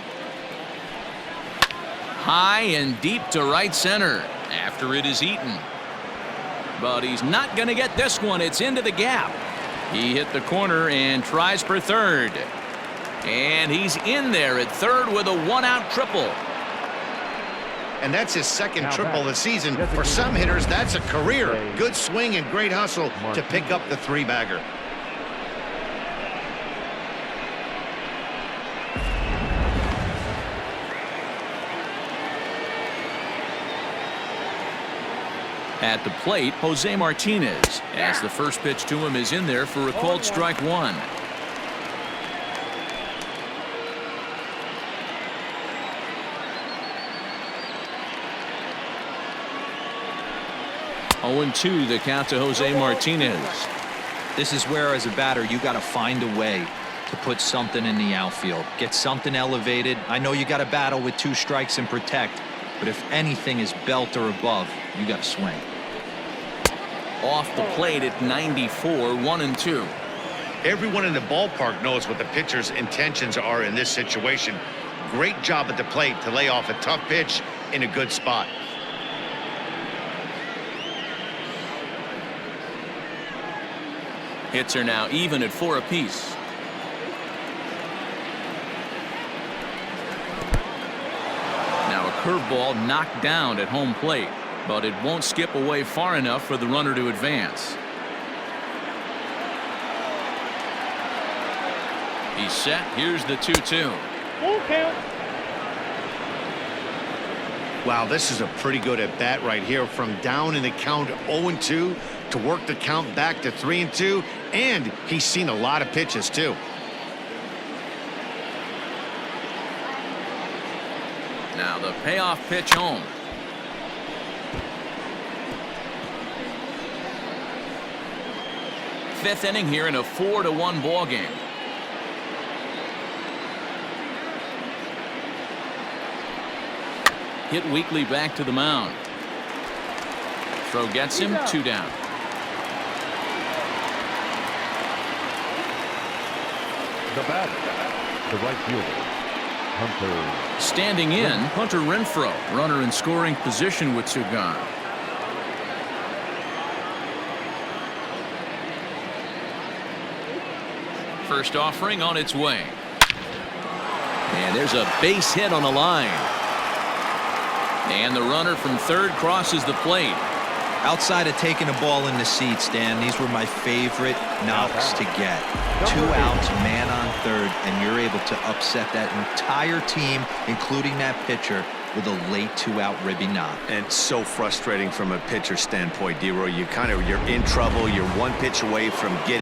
High and deep to right center after it is eaten. But he's not going to get this one. It's into the gap. He hit the corner and tries for third. And he's in there at third with a one-out triple. And that's his second triple of the season. For some hitters, that's a career. Good swing and great hustle to pick up the three-bagger. At the plate, Jose Martinez, as the first pitch to him is in there for a called strike one. Oh, 0-2 the count to Jose Martinez. This is where, as a batter, you got to find a way to put something in the outfield. Get something elevated. I know you got to battle with 2 strikes and protect, but if anything is belt or above, you got to swing. Off the plate at 94, 1-2. Everyone in the ballpark knows what the pitcher's intentions are in this situation. Great job at the plate to lay off a tough pitch in a good spot. Hits are now even at 4 apiece. Now a curveball knocked down at home plate, but it won't skip away far enough for the runner to advance. He's set. Here's the 2-2. Full count. Wow, this is a pretty good at bat right here. From down in the count 0-2 to work the count back to 3-2, and he's seen a lot of pitches too. Now the payoff pitch home. Fifth inning here in a 4-1 ball game. Hit weakly back to the mound. Throw gets him, 2 down. The batter, the right fielder, Hunter. Standing in, Hunter Renfroe, runner in scoring position with 2 gone. First offering on its way. And there's a base hit on the line. And the runner from third crosses the plate. Outside of taking a ball in the seats, Dan, these were my favorite knocks to get. 2 outs, man on third, and you're able to upset that entire team, including that pitcher, with a late 2-out ribby knock. And so frustrating from a pitcher standpoint, D-Roy. You're in trouble. You're 1 pitch away from getting.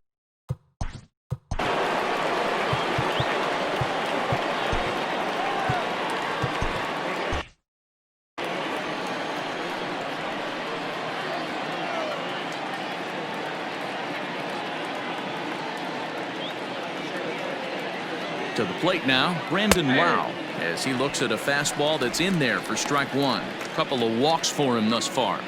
To the plate now, Brandon Wow, as he looks at a fastball that's in there for strike 1. A couple of walks for him thus far.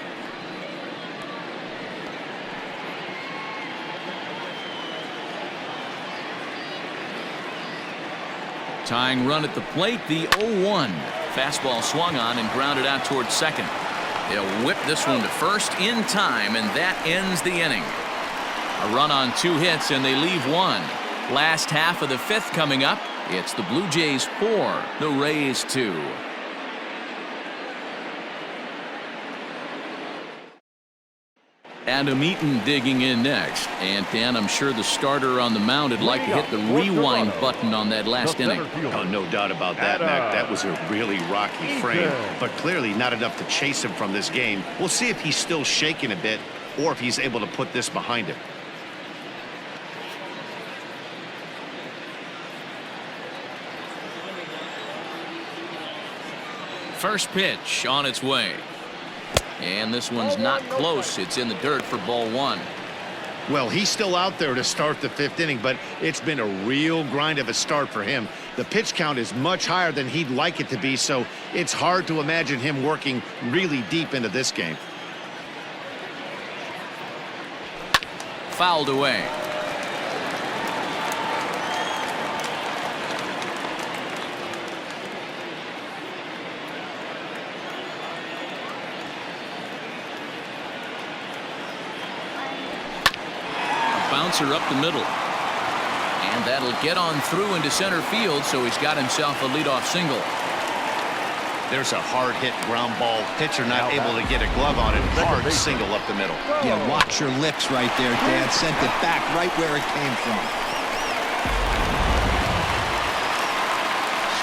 Tying run at the plate, the 0-1. Fastball swung on and grounded out towards second. They'll whip this one to first in time, and that ends the inning. A run on 2 hits, and they leave 1. Last half of the 5th coming up. It's the Blue Jays 4, the Rays 2. Adam Eaton digging in next. And Dan, I'm sure the starter on the mound would like to hit the rewind button on that last inning. Oh, no doubt about that, Mac. That was a really rocky frame, but clearly not enough to chase him from this game. We'll see if he's still shaking a bit or if he's able to put this behind him. First pitch on its way. And this one's not close. It's in the dirt for ball one. Well, he's still out there to start the 5th inning, but it's been a real grind of a start for him. The pitch count is much higher than he'd like it to be, so it's hard to imagine him working really deep into this game. Fouled away. Bouncer up the middle. And that'll get on through into center field, so he's got himself a leadoff single. There's a hard hit ground ball. Pitcher not able to get a glove on it. Hard single up the middle. Yeah, watch your lips right there, Dan. Sent it back right where it came from.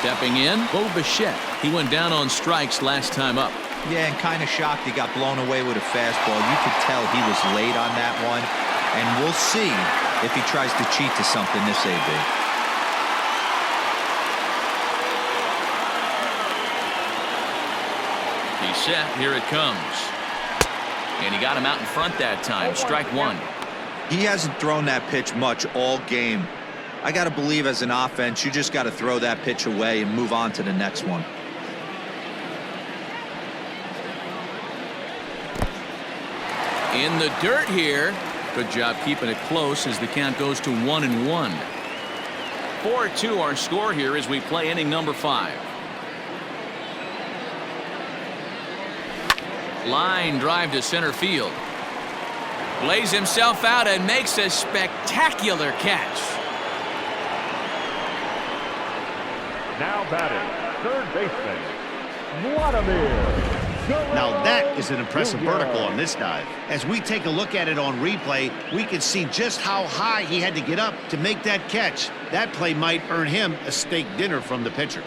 Stepping in, Poche. He went down on strikes last time up. Yeah, and kind of shocked he got blown away with a fastball. You could tell he was late on that one. And we'll see if he tries to cheat to something this AB. He's set. Here it comes. And he got him out in front that time. Strike one. He hasn't thrown that pitch much all game. I got to believe as an offense, you just got to throw that pitch away and move on to the next one. In the dirt here. Good job keeping it close as the count goes to 1-1. 4-2 our score here as we play inning number 5. Line drive to center field. Lays himself out and makes a spectacular catch. Now batting, third baseman, Vladimir. Now that is an impressive vertical on this dive. As we take a look at it on replay, we can see just how high he had to get up to make that catch. That play might earn him a steak dinner from the pitcher.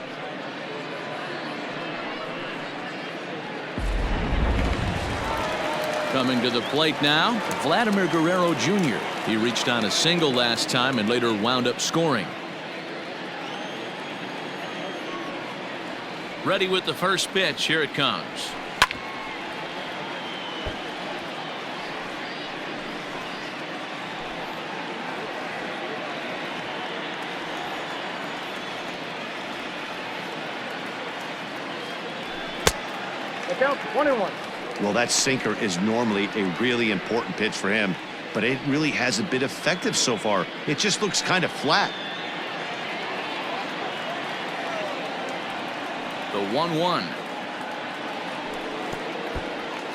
Coming to the plate now, Vladimir Guerrero Jr. He reached on a single last time and later wound up scoring. Ready with the first pitch. Here it comes. Count 21. Well, that sinker is normally a really important pitch for him, but it really hasn't been effective so far. It just looks kind of flat. The 1-1.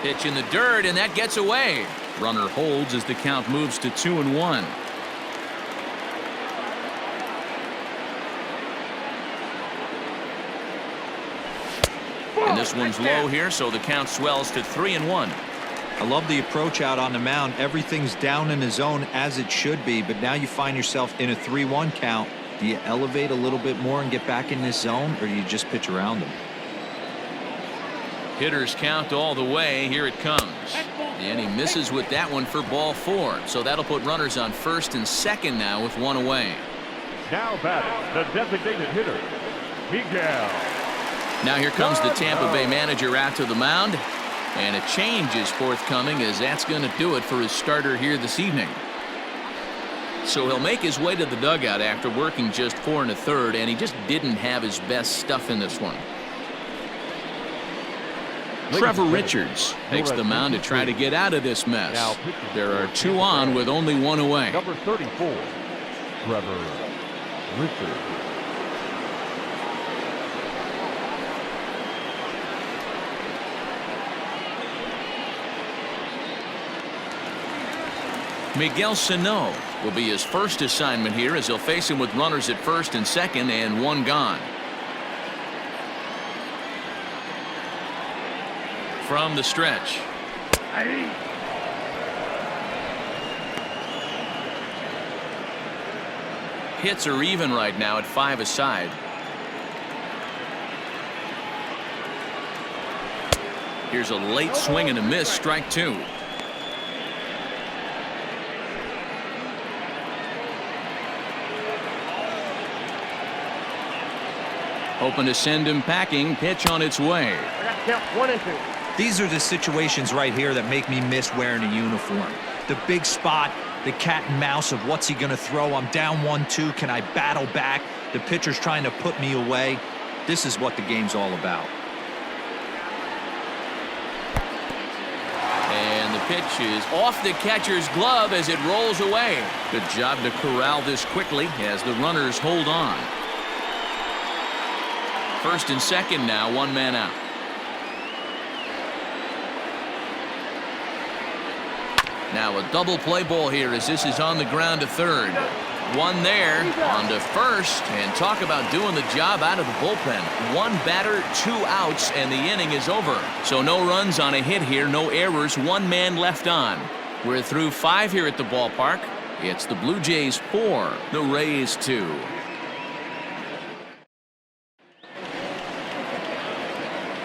Pitch in the dirt, and that gets away. Runner holds as the count moves to 2-1. And this one's low here, so the count swells to 3-1. I love the approach out on the mound. Everything's down in the zone as it should be, but now you find yourself in a 3-1 count. Do you elevate a little bit more and get back in this zone, or do you just pitch around them? Hitters count all the way. Here it comes. And he misses with that one for ball 4. So that'll put runners on first and second now with one away. Now batting, the designated hitter, Miguel. Now here comes the Tampa Bay manager out to the mound. And a change is forthcoming as that's going to do it for his starter here this evening. So he'll make his way to the dugout after working just 4 1/3, and he just didn't have his best stuff in this one. Trevor Richards takes the mound to try to get out of this mess. There are 2 on with only 1 away. Number 34, Trevor Richards. Miguel Sano will be his first assignment here as he'll face him with runners at first and second and 1 gone. From the stretch. Hits are even right now at 5 aside. Here's a late swing and a miss, strike 2. Hoping to send him packing. Pitch on its way. I got to count 1 and 2. These are the situations right here that make me miss wearing a uniform. The big spot, the cat and mouse of what's he going to throw. I'm down 1-2. Can I battle back? The pitcher's trying to put me away. This is what the game's all about. And the pitch is off the catcher's glove as it rolls away. Good job to corral this quickly as the runners hold on. First and second now, 1 man out. Now a double play ball here as this is on the ground to third. One there, on to first, and talk about doing the job out of the bullpen. 1 batter, 2 outs, and the inning is over. So no runs on a hit here, no errors, 1 man left on. We're through 5 here at the ballpark. It's the Blue Jays 4, the Rays 2.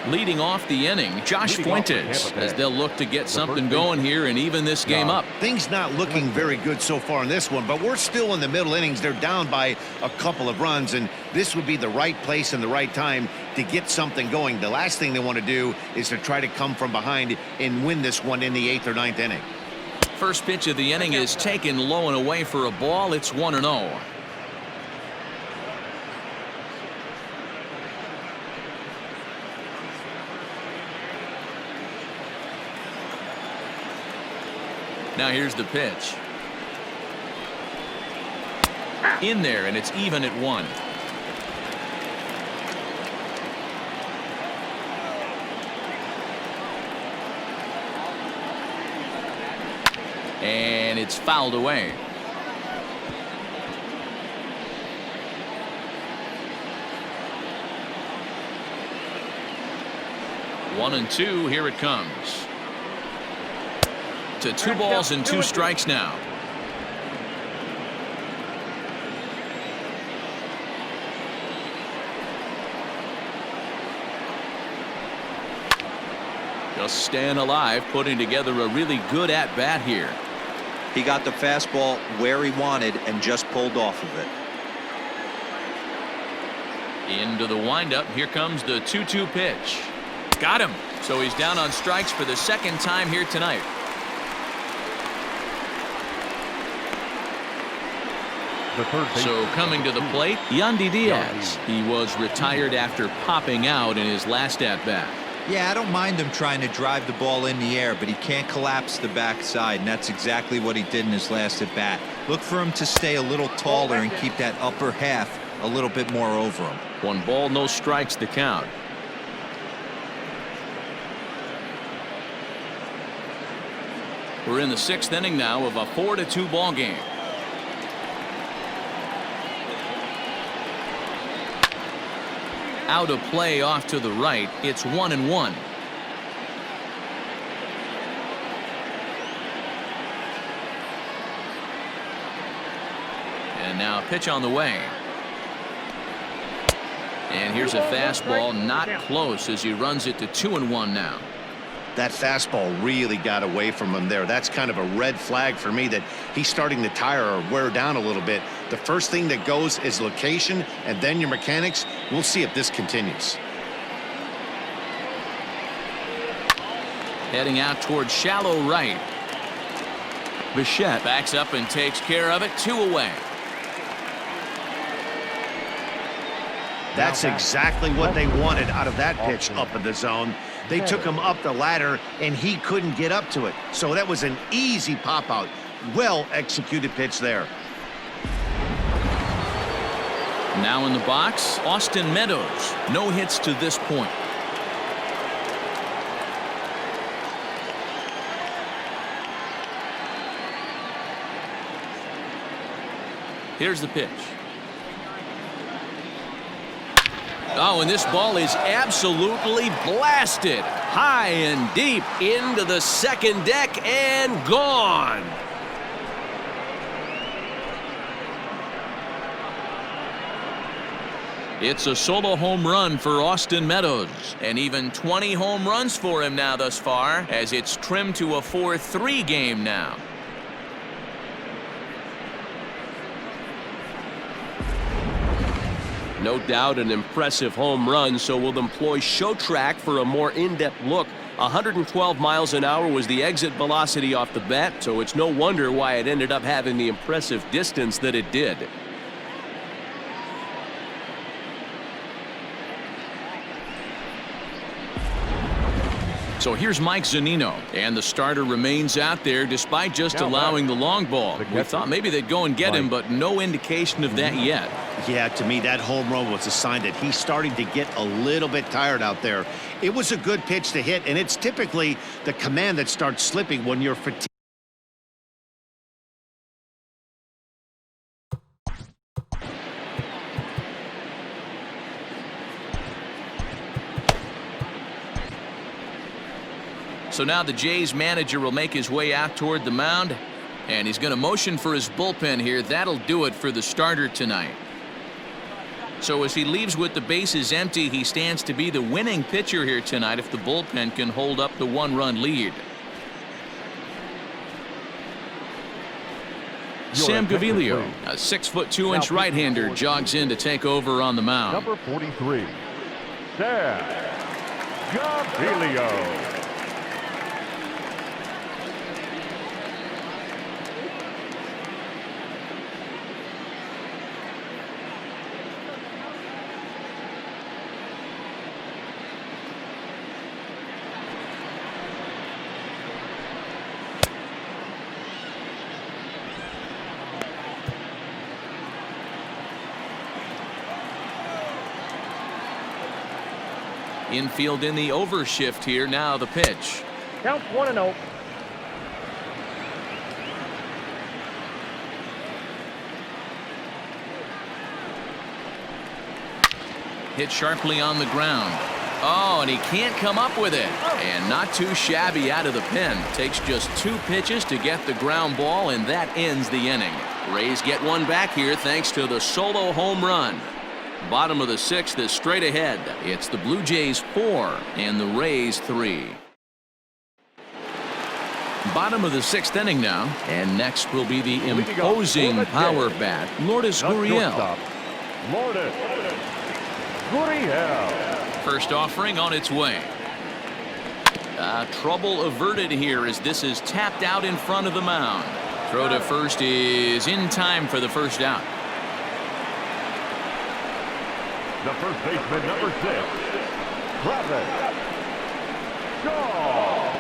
Leading off the inning, Josh Fuentes, as they'll look to get something going here and even this game up. Things not looking very good so far in this one, but we're still in the middle innings. They're down by a couple of runs, and this would be the right place and the right time to get something going. The last thing they want to do is to try to come from behind and win this one in the 8th or 9th inning. First pitch of the inning is taken low and away for a ball. It's 1-0. Now here's the pitch. In there, and it's even at 1. And it's fouled away. One and 2, here it comes. To 2 balls and 2 strikes now. Just staying alive, putting together a really good at-bat here. He got the fastball where he wanted and just pulled off of it. Into the windup. Here comes the 2-2 pitch. Got him. So he's down on strikes for the 2nd time here tonight. So coming to the plate, Yonny Diaz. He was retired after popping out in his last at-bat. Yeah, I don't mind him trying to drive the ball in the air, but he can't collapse the backside, and that's exactly what he did in his last at-bat. Look for him to stay a little taller and keep that upper half a little bit more over him. 1 ball, no strikes, the count. We're in the 6th inning now of a 4-2 ball game. Out of play off to the right. It's 1-1. And now a pitch on the way. And here's a fastball, not close, as he runs it to 2-1 now. That fastball really got away from him there. That's kind of a red flag for me that he's starting to tire or wear down a little bit. The first thing that goes is location and then your mechanics. We'll see if this continues. Heading out towards shallow right. Bichette backs up and takes care of it. 2 away. That's exactly what they wanted out of that pitch up in the zone. They took him up the ladder, and he couldn't get up to it. So that was an easy pop-out. Well-executed pitch there. Now in the box, Austin Meadows. No hits to this point. Here's the pitch. Oh, and this ball is absolutely blasted. High and deep into the second deck and gone. It's a solo home run for Austin Meadows, and even 20 home runs for him now thus far, as it's trimmed to a 4-3 game now. No doubt an impressive home run, so we'll employ Show Track for a more in-depth look. 112 miles an hour was the exit velocity off the bat, so it's no wonder why it ended up having the impressive distance that it did. So here's Mike Zunino, and the starter remains out there despite just allowing the long ball. We thought maybe they'd go and get him, but no indication of that yet. Yeah, to me, that home run was a sign that he's starting to get a little bit tired out there. It was a good pitch to hit, and it's typically the command that starts slipping when you're fatigued. So now the Jays manager will make his way out toward the mound, and he's going to motion for his bullpen here. That'll do it for the starter tonight. So as he leaves with the bases empty, he stands to be the winning pitcher here tonight if the bullpen can hold up the one-run lead. Sam Gaviglio, a 6'2" right-hander, jogs in to take over on the mound. Number 43, Sam Gaviglio. Infield in the overshift here. Now the pitch. Count 1-0. Hit sharply on the ground. Oh, and he can't come up with it. And not too shabby out of the pen. Takes just 2 pitches to get the ground ball, and that ends the inning. Rays get one back here thanks to the solo home run. Bottom of the 6th is straight ahead. It's the Blue Jays 4 and the Rays 3. Bottom of the 6th inning now, and next will be the imposing power bat, Lourdes Gurriel. Lourdes Gurriel. First offering on its way. Trouble averted here as this is tapped out in front of the mound. Throw to first is in time for the first out. The first baseman, number 6, Travis Shaw.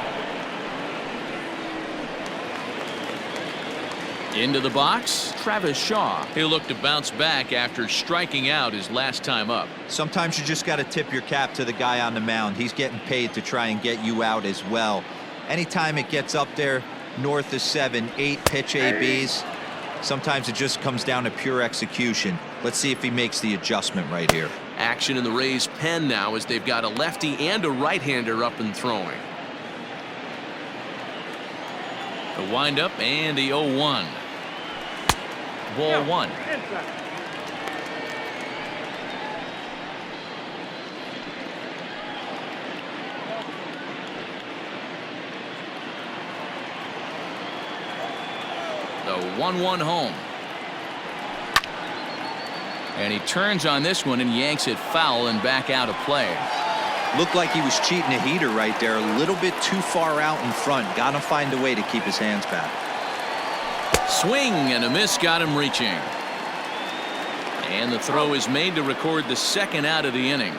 Into the box, Travis Shaw. He'll look to bounce back after striking out his last time up. Sometimes you just got to tip your cap to the guy on the mound. He's getting paid to try and get you out as well. Anytime it gets up there north of 7, 8 pitch ABs, sometimes it just comes down to pure execution. Let's see if he makes the adjustment right here. Action in the Rays pen now as they've got a lefty and a right-hander up and throwing. The windup and the 0-1. Ball 1. The 1-1 home. And he turns on this one and yanks it foul and back out of play. Looked like he was cheating a heater right there, a little bit too far out in front. Got to find a way to keep his hands back. Swing and a miss got him reaching. And the throw is made to record the second out of the inning.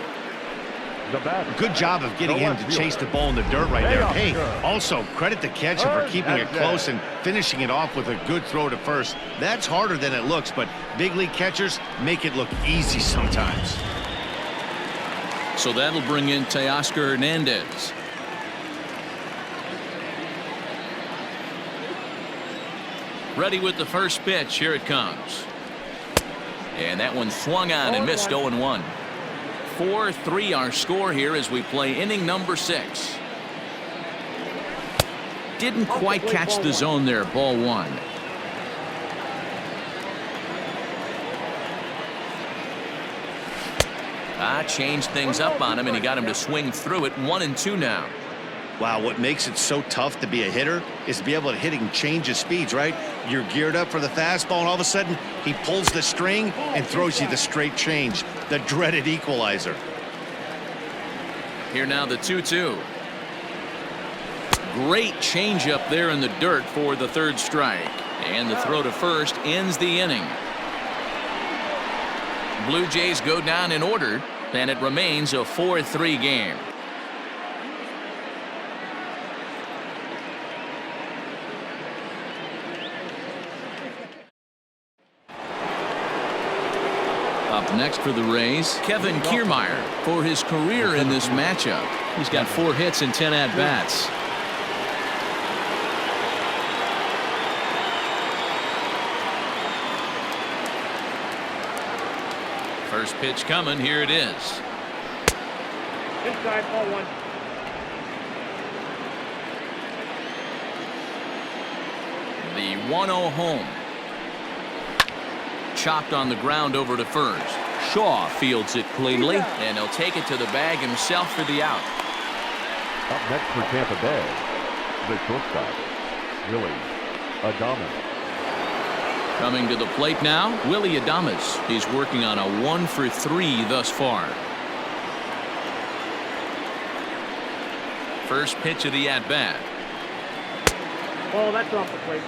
Good job of getting him to chase the ball in the dirt right there. Hey, also credit the catcher for keeping it close and finishing it off with a good throw to first. That's harder than it looks, but big league catchers make it look easy sometimes. So that'll bring in Teoscar Hernandez. Ready with the first pitch. Here it comes. And that one swung on and missed. 0-1. 4-3 our score here as we play inning number 6. Didn't quite catch the zone there. Ball 1. Changed things up on him, and he got him to swing through it. 1-2 now. Wow, what makes it so tough to be a hitter is to be able to hit and change his speeds, right? You're geared up for the fastball, and all of a sudden, he pulls the string and throws you the straight change, the dreaded equalizer. Here now the 2-2. Great changeup there in the dirt for the third strike. And the throw to first ends the inning. Blue Jays go down in order, and it remains a 4-3 game. Up next for the Rays, Kevin Kiermaier for his career in this matchup. He's got 4 hits and 10 at-bats. First pitch coming. Here it is. Inside, ball 1. The 1-0 home. Chopped on the ground over to first. Shaw fields it cleanly, and he'll take it to the bag himself for the out. Up next for Tampa Bay, the shortstop, Willie Adames. Coming to the plate now, Willie Adames. He's working on a 1-for-3 thus far. First pitch of the at-bat. Ball, that's off the plate.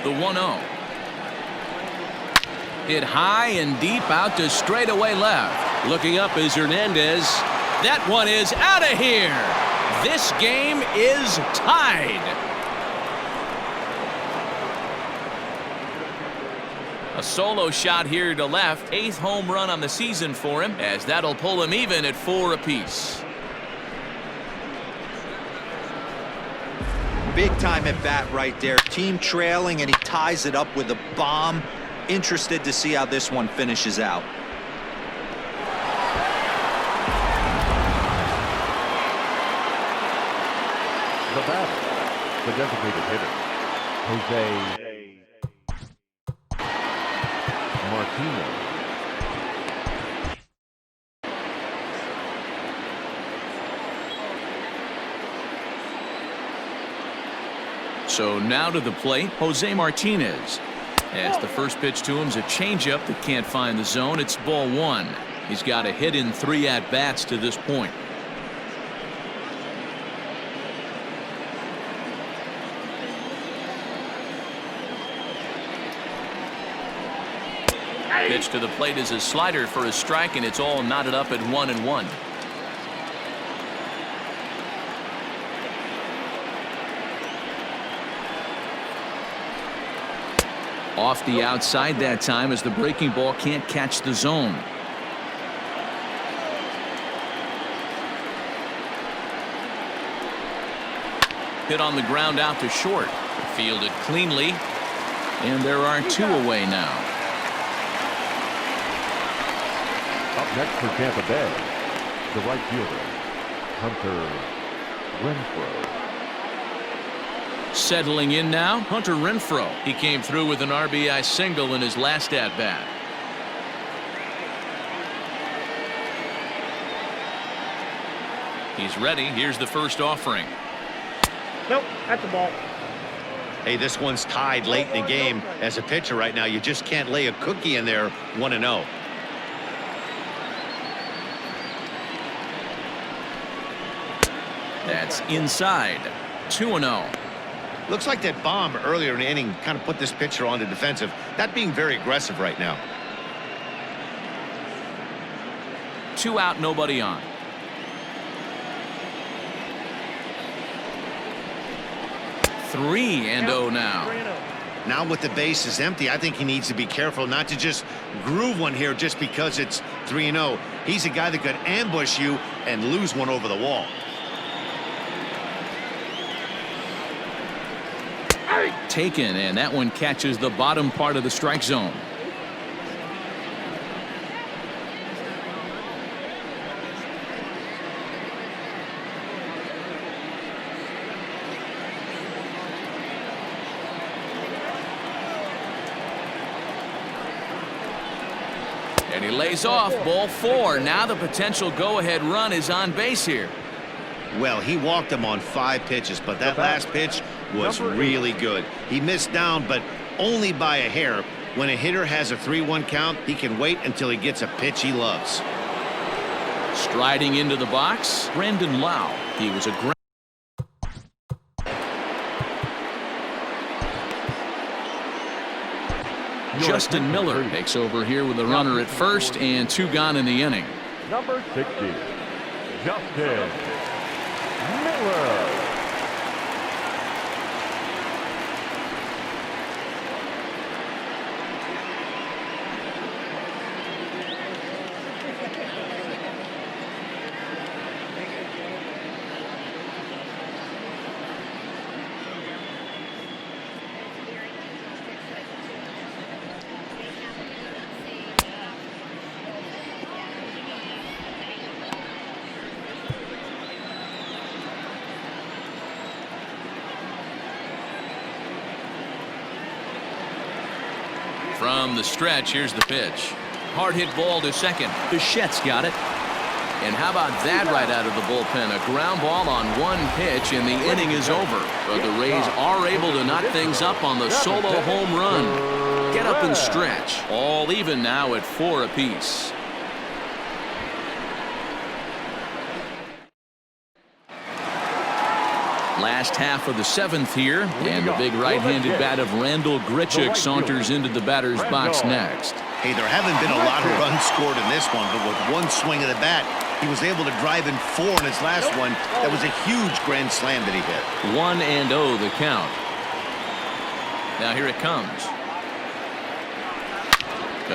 The 1-0. Hit high and deep out to straightaway left. Looking up is Hernandez. That one is out of here. This game is tied. A solo shot here to left. 8th home run on the season for him, as that'll pull him even at 4 apiece. Big time at bat right there. Team trailing, and he ties it up with a bomb. Interested to see how this one finishes out. The batter, the designated hitter, Jose Martinez. So now to the plate, Jose Martinez. As the first pitch to him is a changeup that can't find the zone. It's ball 1. He's got a hit in 3 at-bats to this point. Pitch to the plate is a slider for a strike, and it's all knotted up at 1-1. Off the outside that time, as the breaking ball can't catch the zone. Hit on the ground out to short. Fielded cleanly, and there are 2 away now. Up next for Tampa Bay, the right fielder, Hunter Renfroe. Settling in now, Hunter Renfroe. He came through with an RBI single in his last at-bat. He's ready. Here's the first offering. Nope, that's a ball. Hey, this one's tied late in the game. As a pitcher right now, you just can't lay a cookie in there. 1-0. That's inside. 2-0. Looks like that bomb earlier in the inning kind of put this pitcher on the defensive. That being very aggressive right now. 2 out, nobody on. Three and 0 now. Now with the bases empty, I think he needs to be careful not to just groove one here just because it's 3-0. He's a guy that could ambush you and lose one over the wall. Taken, and that one catches the bottom part of the strike zone. And he lays off ball 4. Now the potential go-ahead run is on base here. Well, he walked him on 5 pitches, but that last pitch was really good. He missed down, but only by a hair. When a hitter has a 3-1 count, he can wait until he gets a pitch he loves. Striding into the box, Brandon Lau. He was a great. Justin Miller takes over here with a runner at first and 2 gone in the inning. Number 60, Justin Miller. From the stretch, here's the pitch. Hard hit ball to second. Bichette's got it. And how about that right out of the bullpen? A ground ball on 1 pitch, and the inning is over. But the Rays are able to knock things up on the solo home run. Get up and stretch. All even now at 4 apiece. Last half of the 7th here, and the big right-handed bat of Randall Grichuk saunters into the batter's box next. Hey, there haven't been a lot of runs scored in this one, but with 1 swing of the bat, he was able to drive in 4 in his last one. That was a huge grand slam that he hit. 1-0 the count. Now here it comes.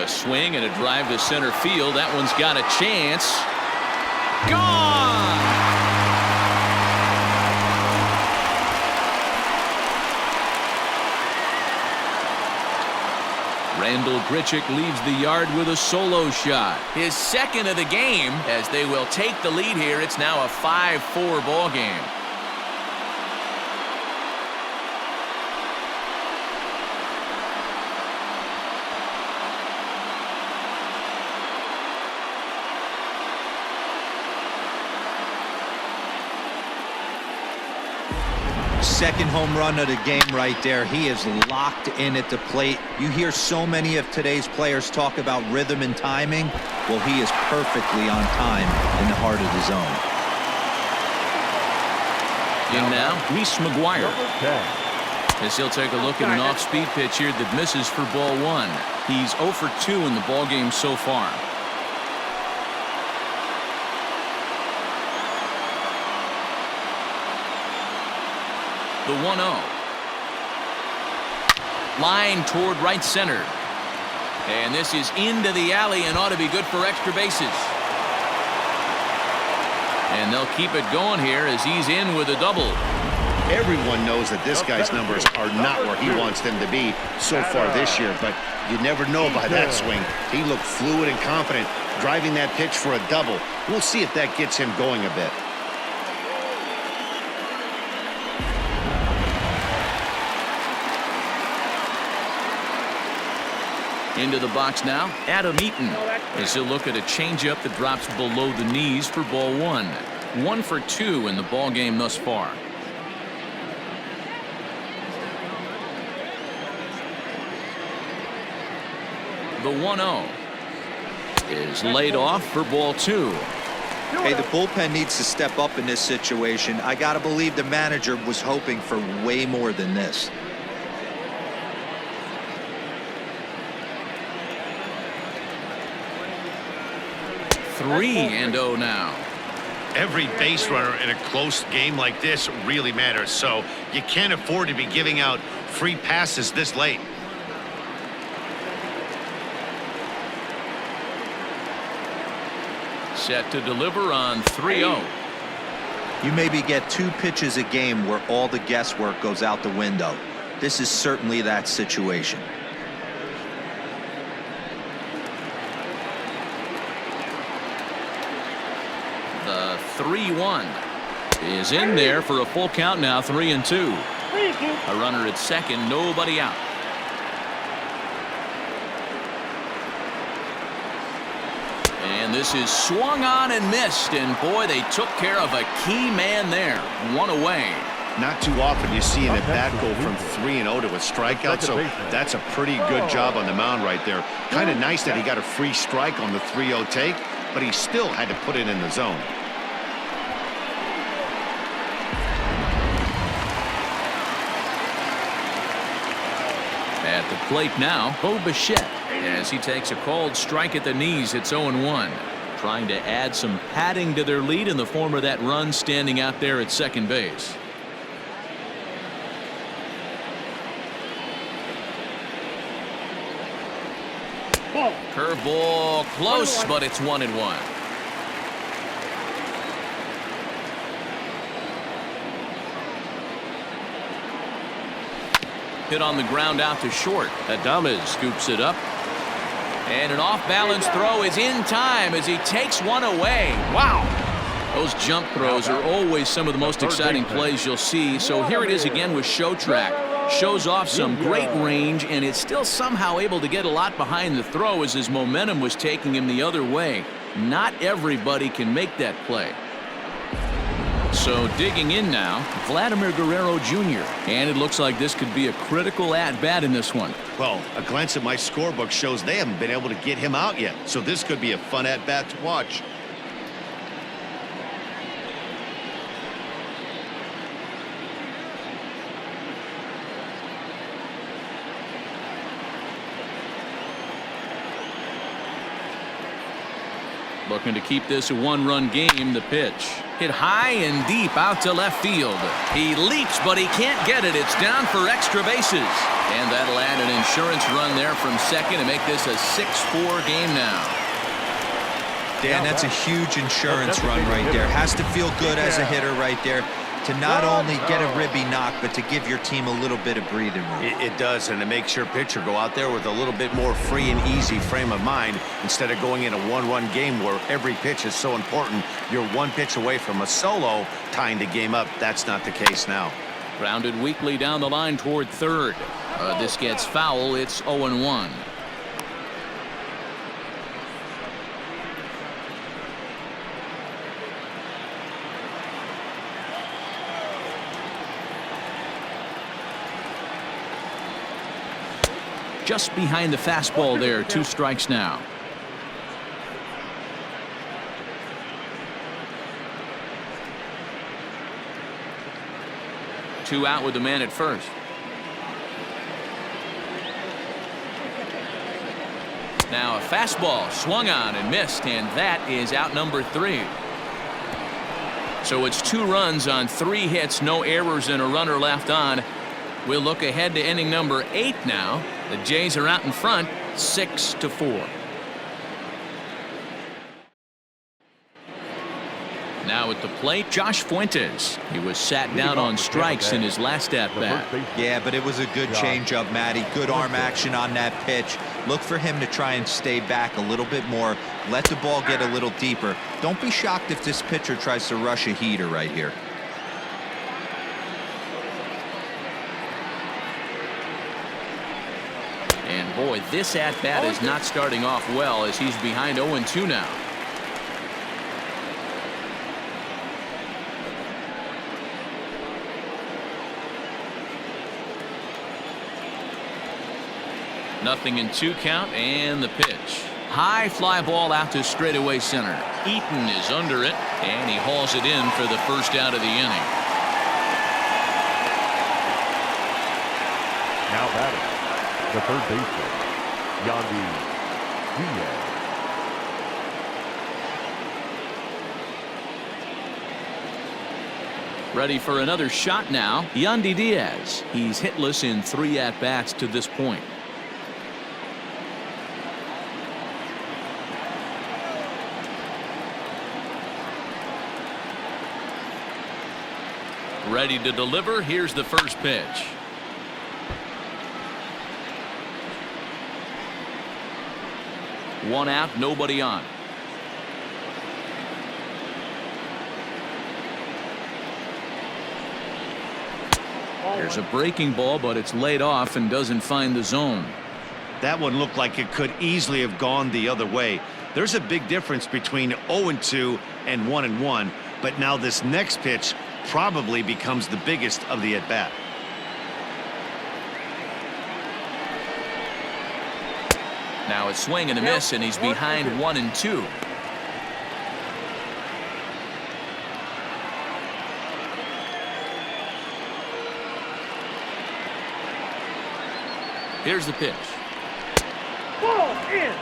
A swing and a drive to center field. That one's got a chance. Gone! Randall Grichuk leaves the yard with a solo shot. His 2nd of the game, as they will take the lead here. It's now a 5-4 ball game. Second home run of the game right there. He is locked in at the plate. You hear so many of today's players talk about rhythm and timing. Well, he is perfectly on time in the heart of the zone. In now, Reese McGuire. As he'll take a look at an off-speed pitch here that misses for ball 1. He's 0 for 2 in the ball game so far. The 1-0. Line toward right center. And this is into the alley and ought to be good for extra bases. And they'll keep it going here as he's in with a double. Everyone knows that this guy's numbers are not where he wants them to be so far this year, but you never know by that swing. He looked fluid and confident, driving that pitch for a double. We'll see if that gets him going a bit. Into the box now, Adam Eaton. As he'll look at a changeup that drops below the knees for ball 1. 1 for 2 in the ball game thus far. The 1-0 is laid off for ball 2. Hey, the bullpen needs to step up in this situation. I gotta believe the manager was hoping for way more than this. 3-0 now. Every base runner in a close game like this really matters, so you can't afford to be giving out free passes this late. Set to deliver on 3-0. You maybe get 2 pitches a game where all the guesswork goes out the window. This is certainly that situation. The 3-1 is in there for a full count now, 3-2. A runner at second, nobody out. this is swung on and missed, and boy, they took care of a key man there. One away. Not too often you see an at-bat go from 3-0 to a strikeout, so that's a pretty good job on the mound right there. Kind of nice that he got a free strike on the 3-0 take, but he still had to put it in the zone. At the plate now, Poche, as he takes a called strike at the knees. It's 0-1. Trying to add some padding to their lead in the form of that run standing out there at second base. Curveball close, but it's 1-1. Hit on the ground out to short. Adames scoops it up. And an off-balance throw is in time as he takes one away. Wow. Those jump throws are always some of the most exciting plays you'll see. So here it is again with Show Track. Shows off some great range, and it's still somehow able to get a lot behind the throw as his momentum was taking him the other way. Not everybody can make that play. So digging in now, Vladimir Guerrero Jr. And it looks like this could be a critical at-bat in this one. Well, a glance at my scorebook shows they haven't been able to get him out yet, so this could be a fun at-bat to watch. Looking to keep this a one-run game. The pitch hit high and deep out to left field. He leaps, but he can't get it. It's down for extra bases. And that'll add an insurance run there from second to make this a 6-4 game now. Dan, that's a huge insurance run right there. Has to feel good as a hitter right there to not only get a ribby knock, but to give your team a little bit of breathing room. It does, and it makes your pitcher go out there with a little bit more free and easy frame of mind instead of going in a one-run game where every pitch is so important. You're one pitch away from a solo tying the game up. That's not the case now. Grounded weakly down the line toward third. This gets foul. It's 0-1. Just behind the fastball there. 2 strikes now. Two out with the man at first. Now a fastball swung on and missed, and that is out number 3. So it's 2 runs on 3 hits, no errors, and a runner left on. We'll look ahead to inning number 8 now. The Jays are out in front, 6-4. Now at the plate, Josh Fuentes. He was sat down on strikes in his last at-bat. Yeah, but it was a good changeup, Matty. Good arm action on that pitch. Look for him to try and stay back a little bit more. Let the ball get a little deeper. Don't be shocked if this pitcher tries to rush a heater right here. And boy, this at-bat is not starting off well as he's behind 0-2 now. Nothing in 2 count, and the pitch. High fly ball out to straightaway center. Eaton is under it, and he hauls it in for the first out of the inning. Now batting, the third baseman, Yonny. Ready for another shot now. Yonny Diaz. He's hitless in 3 at-bats to this point. Ready to deliver. Here's the first pitch. One out, nobody on. There's a breaking ball, but it's laid off and doesn't find the zone. That one looked like it could easily have gone the other way. There's a big difference between 0-2 and 1-1, but now this next pitch probably becomes the biggest of the at-bat. Now a swing and a miss, and he's behind 1-2. Here's the pitch. Ball in.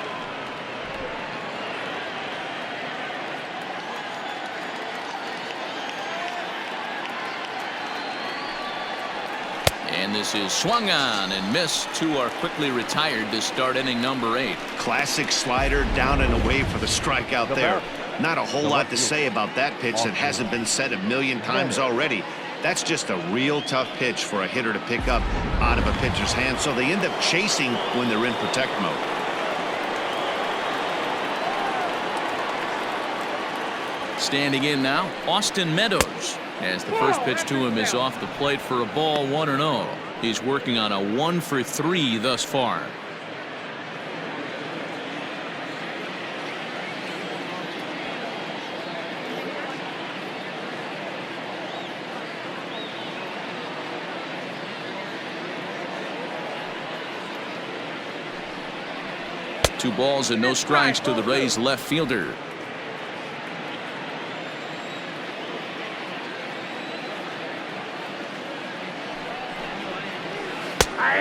And this is swung on and missed. Two are quickly retired to start inning number 8. Classic slider down and away for the strikeout there. Not a whole lot to say about that pitch that hasn't been said a million times already. That's just a real tough pitch for a hitter to pick up out of a pitcher's hand, so they end up chasing when they're in protect mode. Standing in now, Austin Meadows, as the first pitch to him is off the plate for a ball, 1-0. He's working on a 1-for-3 thus far. Two balls and no strikes to the Rays left fielder.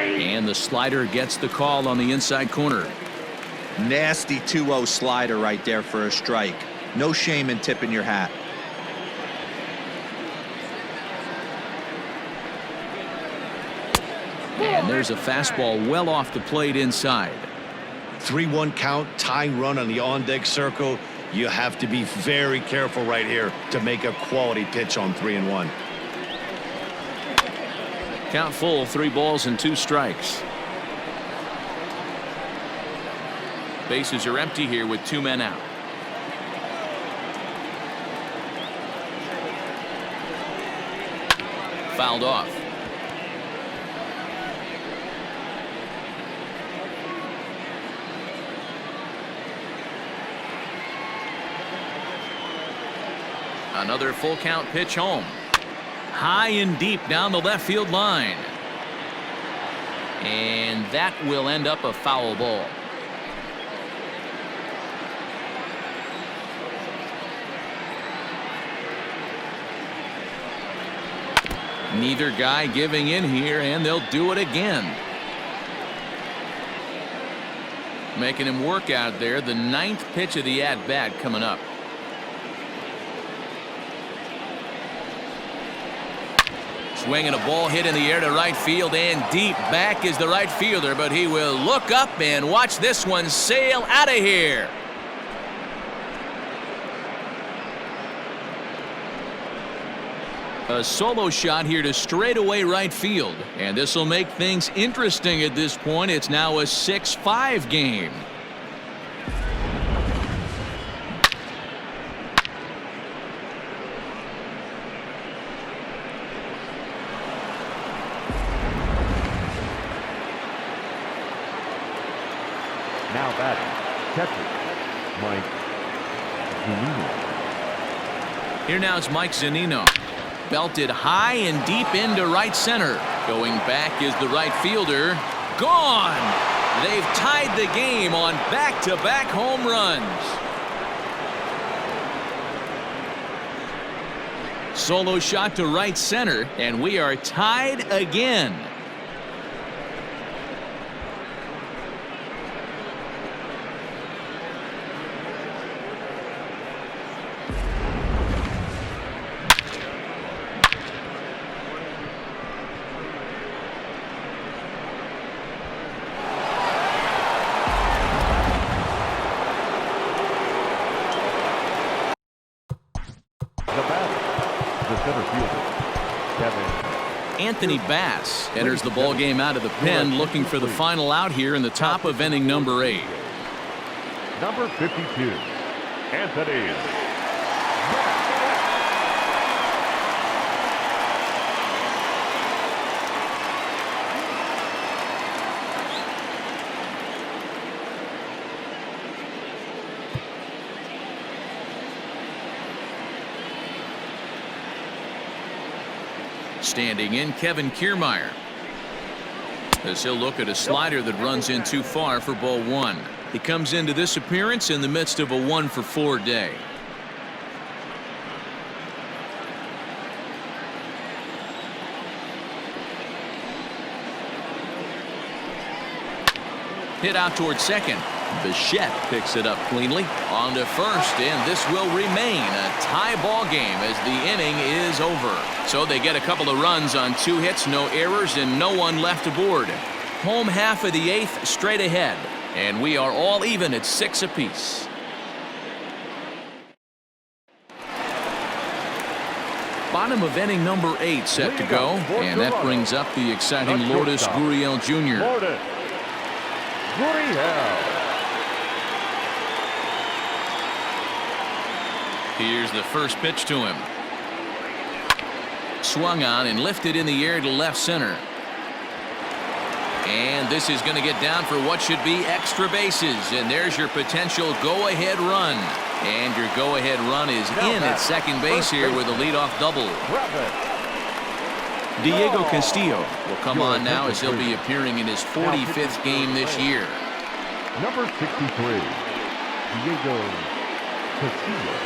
And the slider gets the call on the inside corner. Nasty 2-0 slider right there for a strike. No shame in tipping your hat. And there's a fastball well off the plate inside. 3-1 count, tying run on the on-deck circle. You have to be very careful right here to make a quality pitch on 3-1. Count full, 3 balls and 2 strikes. Bases are empty here with 2 men out. Fouled off. Another full count pitch home. High and deep down the left field line. And that will end up a foul ball. Neither guy giving in here, and they'll do it again. Making him work out there. The 9th pitch of the at-bat coming up. Swinging a ball hit in the air to right field, and deep back is the right fielder, but he will look up and watch this one sail out of here. A solo shot here to straightaway right field, and this will make things interesting at this point. It's now a 6-5 game. Now batting, catcher, Mike Zunino. Here now is Mike Zunino. Belted high and deep into right center. Going back is the right fielder. Gone! They've tied the game on back-to-back home runs. Solo shot to right center, and we are tied again. Anthony Bass enters the ball game out of the pen, looking for the final out here in the top of inning number 8. Number 52, Anthony. Standing in, Kevin Kiermaier. As he'll look at a slider that runs in too far for ball 1. He comes into this appearance in the midst of a 1-for-4 day. Hit out towards second. Bichette picks it up cleanly. On to first, and this will remain a tie ball game as the inning is over. So they get a couple of runs on 2 hits, no errors, and no one left aboard. Home half of the 8th straight ahead, and we are all even at 6 apiece. Bottom of inning number 8 set to go, and that brings up the exciting Lourdes Gurriel Jr. Lourdes Gurriel. Here's the first pitch to him. Swung on and lifted in the air to left center. And this is going to get down for what should be extra bases. And there's your potential go-ahead run. And your go-ahead run is in at second base here with a leadoff double. Diego Castillo will come on now as he'll be appearing in his 45th game this year. Number 63, Diego Castillo.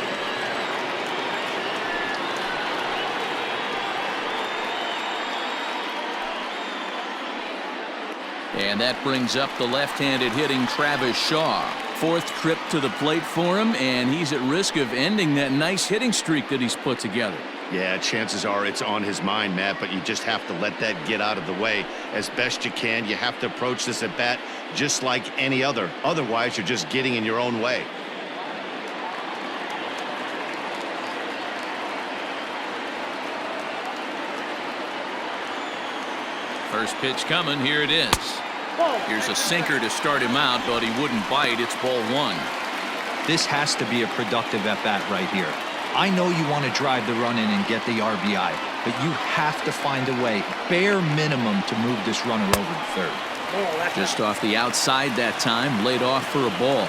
And that brings up the left-handed hitting Travis Shaw. 4th trip to the plate for him, and he's at risk of ending that nice hitting streak that he's put together. Yeah, chances are it's on his mind, Matt, but you just have to let that get out of the way as best you can. You have to approach this at bat just like any other. Otherwise, you're just getting in your own way. First pitch coming. Here it is. Here's a sinker to start him out, but he wouldn't bite. It's ball 1. This has to be a productive at-bat right here. I know you want to drive the run in and get the RBI, but you have to find a way, bare minimum, to move this runner over to third. Just off the outside that time, laid off for a ball.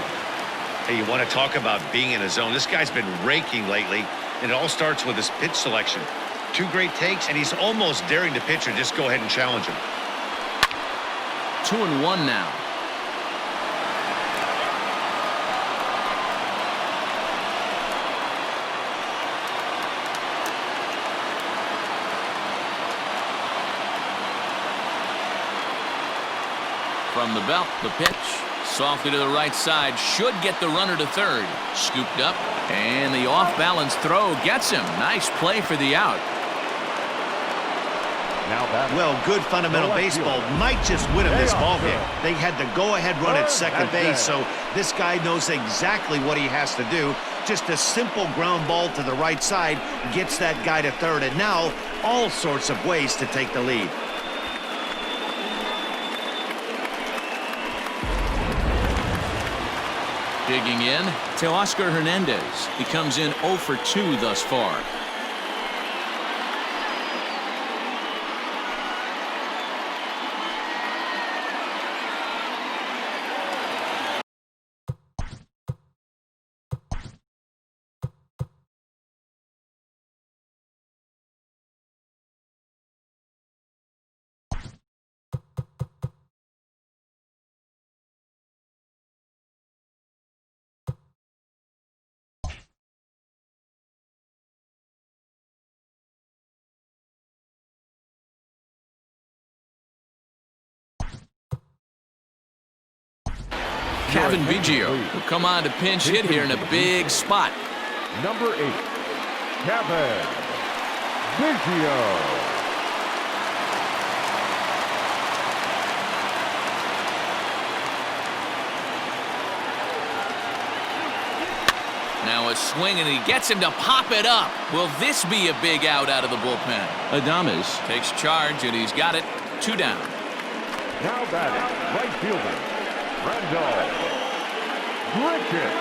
Hey, you want to talk about being in a zone? This guy's been raking lately, and it all starts with his pitch selection. 2 great takes, and he's almost daring the pitcher just go ahead and challenge him. 2-1 now. From the belt, the pitch. Softly to the right side. Should get the runner to third. Scooped up. And the off-balance throw gets him. Nice play for the out. Well, good fundamental baseball might just win him this ball game. They had the go-ahead run at second base, so this guy knows exactly what he has to do. Just a simple ground ball to the right side gets that guy to third, and now all sorts of ways to take the lead. Digging in to Oscar Hernandez. He comes in 0 for 2 thus far. Gaviglio will come on to pinch hit here in a big spot. Number 8, Gaviglio. Now a swing, and he gets him to pop it up. Will this be a big out of the bullpen? Adames takes charge, and he's got it. 2 down. Now batting, right fielder, Rendell Grichuk.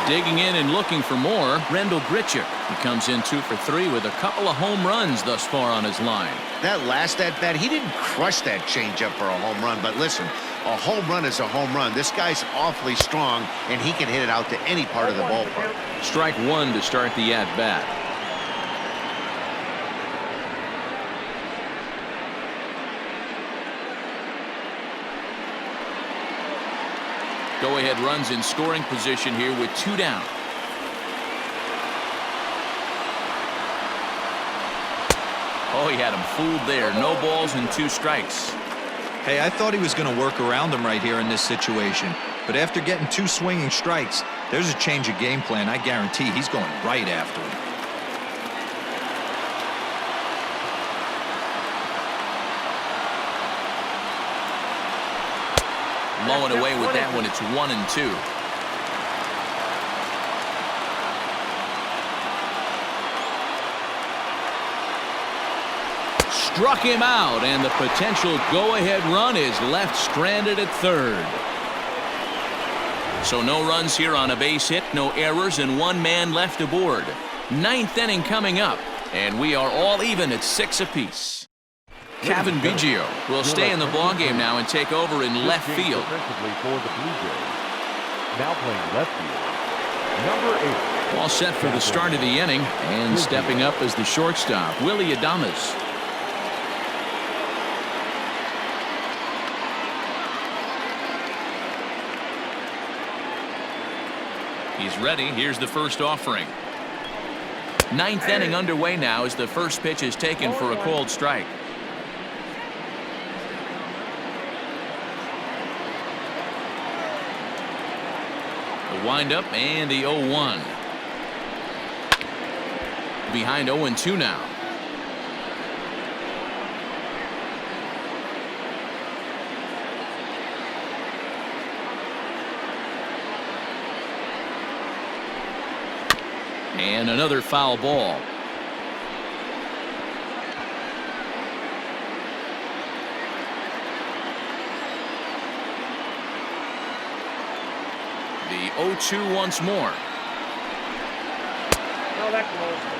Digging in and looking for more, Rendell Grichuk. He comes in 2 for 3 with a couple of home runs thus far on his line. That last at-bat, he didn't crush that changeup for a home run, but listen, A home run is a home run. This guy's awfully strong, and he can hit it out to any part of the ballpark. Strike one to start the at-bat. Go-ahead runs in scoring position here with 2 down. Oh, he had him fooled there. No balls and 2 strikes. Hey, I thought he was going to work around him right here in this situation. But after getting 2 swinging strikes, there's a change of game plan. I guarantee he's going right after him. Low and away with that one. It's 1-2. Struck him out, and the potential go-ahead run is left stranded at third. So no runs here on a base hit, no errors, and 1 man left aboard. 9th inning coming up, and we are all even at 6 apiece. Gaviglio will stay in the ballgame now and take over in left field. For the Blue Jays. Now playing left field, number 8. All set for the start of the inning, and stepping up as the shortstop, Willie Adames. He's ready. Here's the first offering. 9th inning underway now as the first pitch is taken for a called strike. The windup and the 0-1. Behind 0-2 now. And another foul ball. The 0-2 once more. Oh, that close.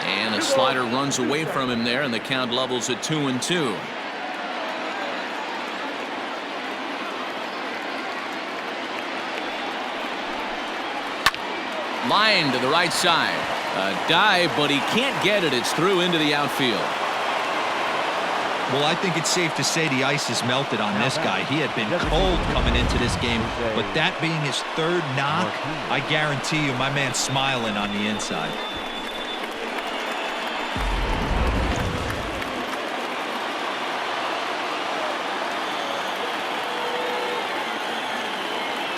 And a slider runs away from him there, and the count levels at 2-2. Line to the right side. A dive, but he can't get it. It's through into the outfield. Well, I think it's safe to say the ice has melted on this guy. He had been cold coming into this game, but that being his 3rd knock, I guarantee you my man's smiling on the inside.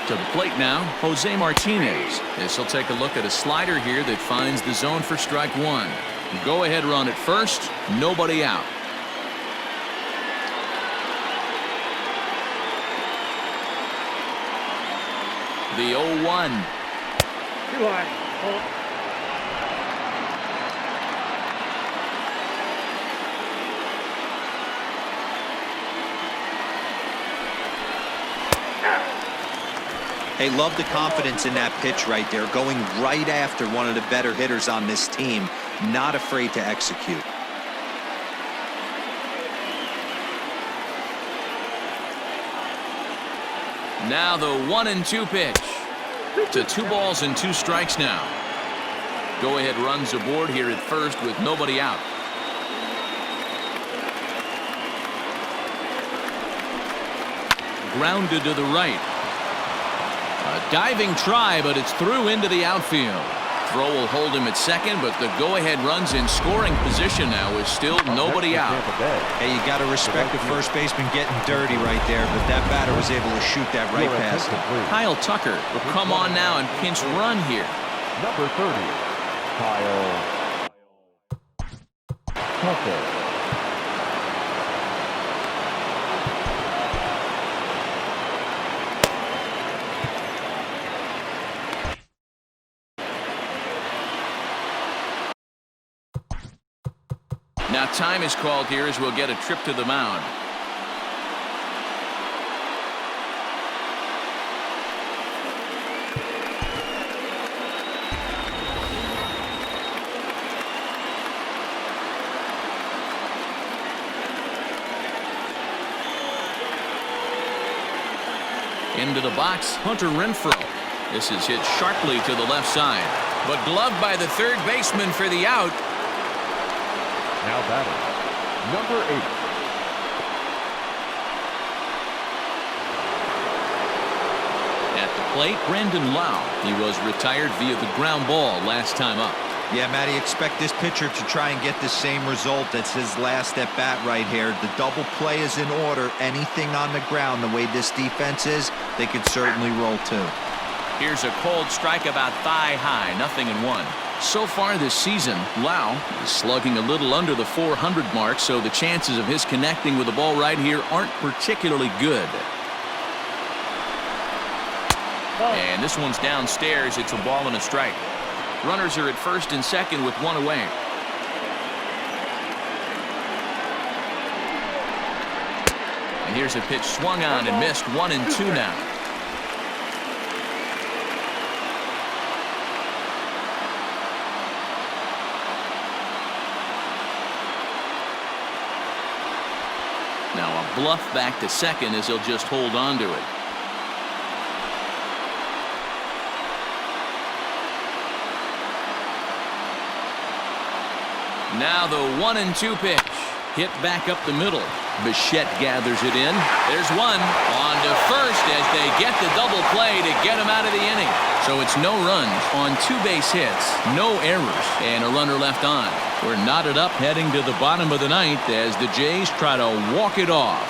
To the plate now, Jose Martinez. This will take a look at a slider here that finds the zone for strike 1. Go ahead run at first, nobody out. The 0-1. Too high. Hey, love the confidence in that pitch right there, going right after one of the better hitters on this team, not afraid to execute. Now the 1-2 pitch. To 2 balls and 2 strikes now. Go ahead runs aboard here at first with nobody out. Grounded to the right. A diving try, but it's through into the outfield. Throw will hold him at second, but the go-ahead runs in scoring position now is still nobody out. Hey, you got to respect the first baseman getting dirty right there, but that batter was able to shoot that right past him. Kyle Tucker will come on now and pinch run here. Number 30, Kyle Tucker. Now time is called here as we'll get a trip to the mound. Into the box, Hunter Renfroe. This is hit sharply to the left side, but gloved by the third baseman for the out. Now batting, number 8. At the plate, Brandon Lau. He was retired via the ground ball last time up. Yeah, Matty, expect this pitcher to try and get the same result. That's his last at bat right here. The double play is in order. Anything on the ground, the way this defense is, they could certainly roll too. Here's a cold strike about thigh high, 0-1. So far this season, Lau is slugging a little under the 400 mark, so the chances of his connecting with the ball right here aren't particularly good. And this one's downstairs. It's a ball and a strike. Runners are at first and second with one away. And here's a pitch swung on and missed, 1-2 now. Now a bluff back to second as he'll just hold on to it. Now the 1-2 pitch. Hit back up the middle. Bichette gathers it in. There's one. On to first as they get the double play to get him out of the inning. So it's no runs on 2 base hits, no errors, and a runner left on. We're knotted up heading to the bottom of the 9th as the Jays try to walk it off.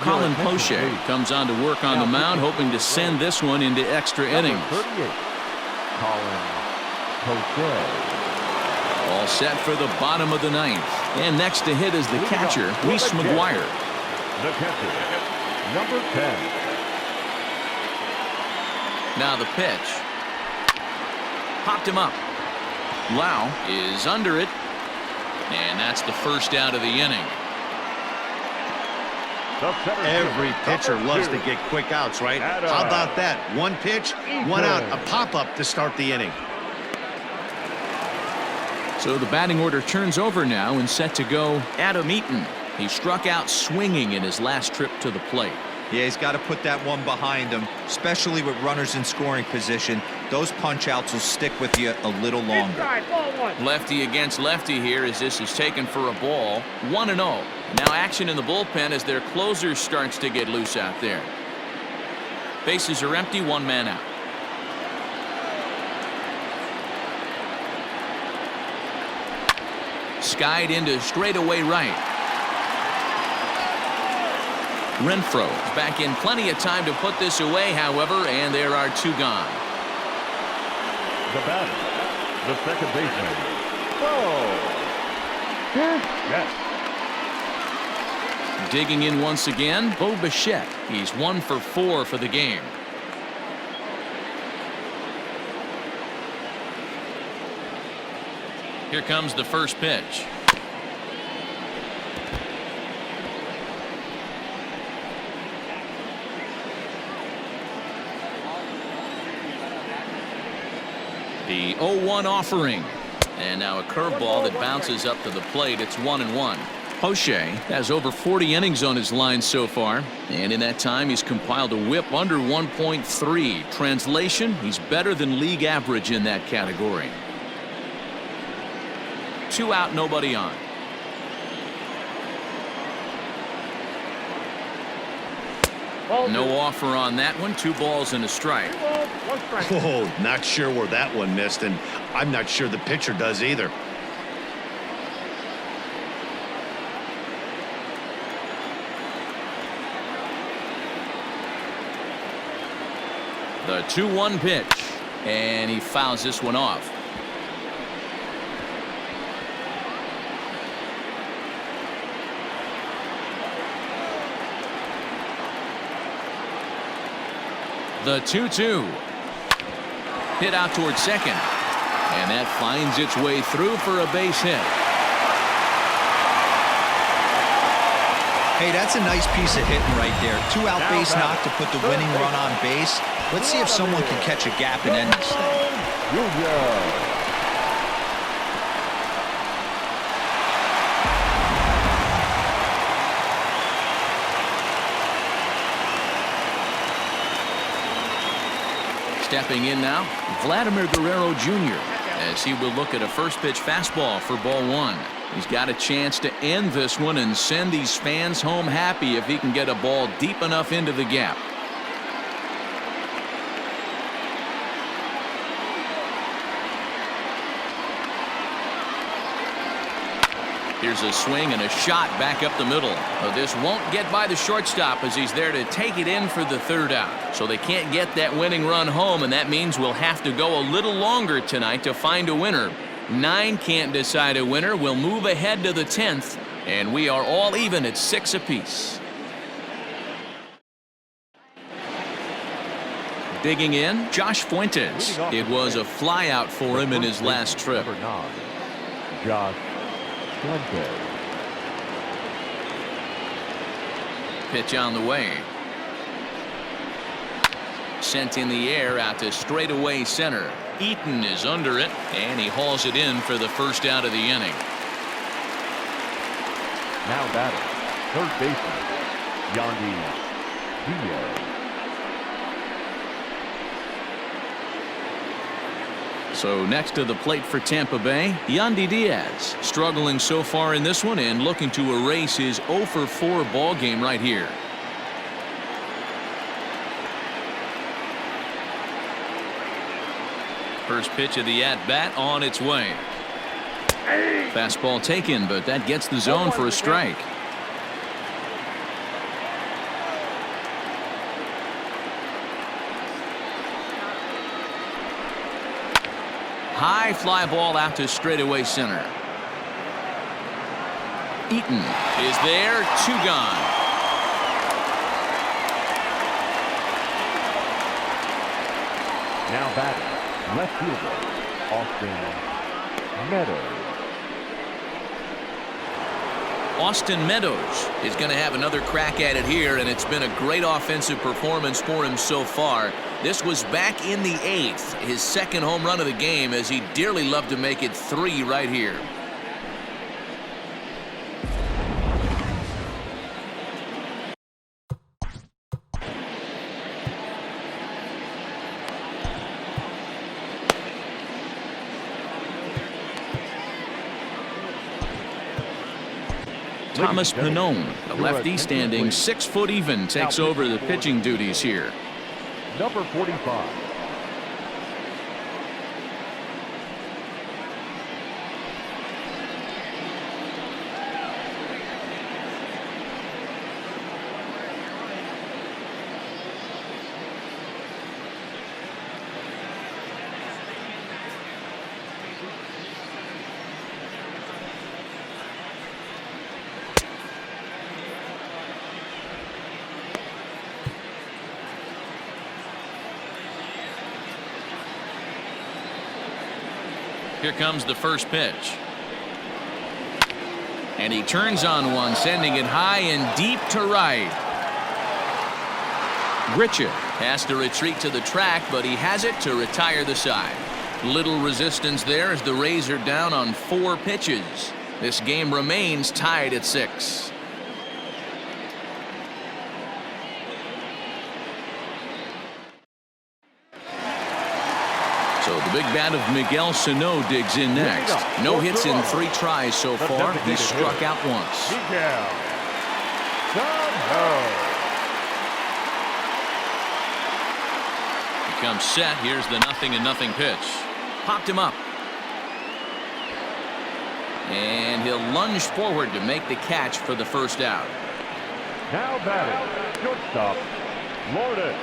Colin Poche comes on to work on the mound, hoping to send this one into extra innings. 38. Colin Poche. All set for the bottom of the 9th. And next to hit is the catcher, Reese McGuire. The catcher, number 10. Now the pitch. Popped him up. Lau is under it. And that's the first out of the inning. Every pitcher loves to get quick outs, right? How about that? One pitch, one out, a pop-up to start the inning. So the batting order turns over now and set to go Adam Eaton. He struck out swinging in his last trip to the plate. Yeah, he's got to put that one behind him, especially with runners in scoring position. Those punch-outs will stick with you a little longer. Lefty against lefty here as this is taken for a ball. 1-0. Now action in the bullpen as their closer starts to get loose out there. Bases are empty, 1 man out. Skied into straightaway right. Renfroe is back in plenty of time to put this away, however, and there are 2 gone. The batter, the second baseman. Yes. Digging in once again, Bo Bichette. He's 1 for 4 for the game. Here comes the first pitch. The 0-1 offering. And now a curveball that bounces up to the plate. It's 1-1. Poche has over 40 innings on his line so far. And in that time, he's compiled a whip under 1.3. Translation, he's better than league average in that category. 2 out, nobody on. No offer on that one. 2 balls and a strike. Oh, not sure where that one missed, and I'm not sure the pitcher does either. The 2-1 pitch, and he fouls this one off. The 2-2. Hit out towards second. And that finds its way through for a base hit. Hey, that's a nice piece of hitting right there. 2 out base knock to put the winning run on base. Let's see if someone can catch a gap and end this thing. Stepping in now, Vladimir Guerrero Jr. as he will look at a first pitch fastball for ball one. He's got a chance to end this one and send these fans home happy if he can get a ball deep enough into the gap. Here's a swing and a shot back up the middle. But this won't get by the shortstop as he's there to take it in for the third out. So they can't get that winning run home, and that means we'll have to go a little longer tonight to find a winner. 9 can't decide a winner. We'll move ahead to the 10th, and we are all even at 6 apiece. Digging in, Josh Fuentes. It was a flyout for him in his last trip. Number 9, Josh Fuentes. Pitch on the way. Sent in the air out to straightaway center. Eaton is under it, and he hauls it in for the first out of the inning. Now batting, third baseman, Yonny. So next to the plate for Tampa Bay, Yandy Diaz, struggling so far in this one and looking to erase his 0 for 4 ball game right here. First pitch of the at-bat on its way. Fastball taken, but that gets the zone for a strike. High fly ball out to straightaway center. Eaton is there, 2 gone. Now batting, left fielder, Austin Meadows. Austin Meadows is going to have another crack at it here, and it's been a great offensive performance for him so far. This was back in the 8th, his second home run of the game, as he dearly loved to make it 3 right here. Thomas Pannone, the lefty standing 6 foot even, takes over the pitching duties here. Number 45. Here comes the first pitch. And he turns on one, sending it high and deep to right. Gritcha has to retreat to the track, but he has it to retire the side. Little resistance there as the Rays are down on 4 pitches. This game remains tied at 6. So the big bat of Miguel Sano digs in next. No hits in 3 tries so far. He struck out once. Miguel Sano. He comes set. Here's the 0-0 pitch. Popped him up. And he'll lunge forward to make the catch for the first out. Now batting, shortstop, Lourdes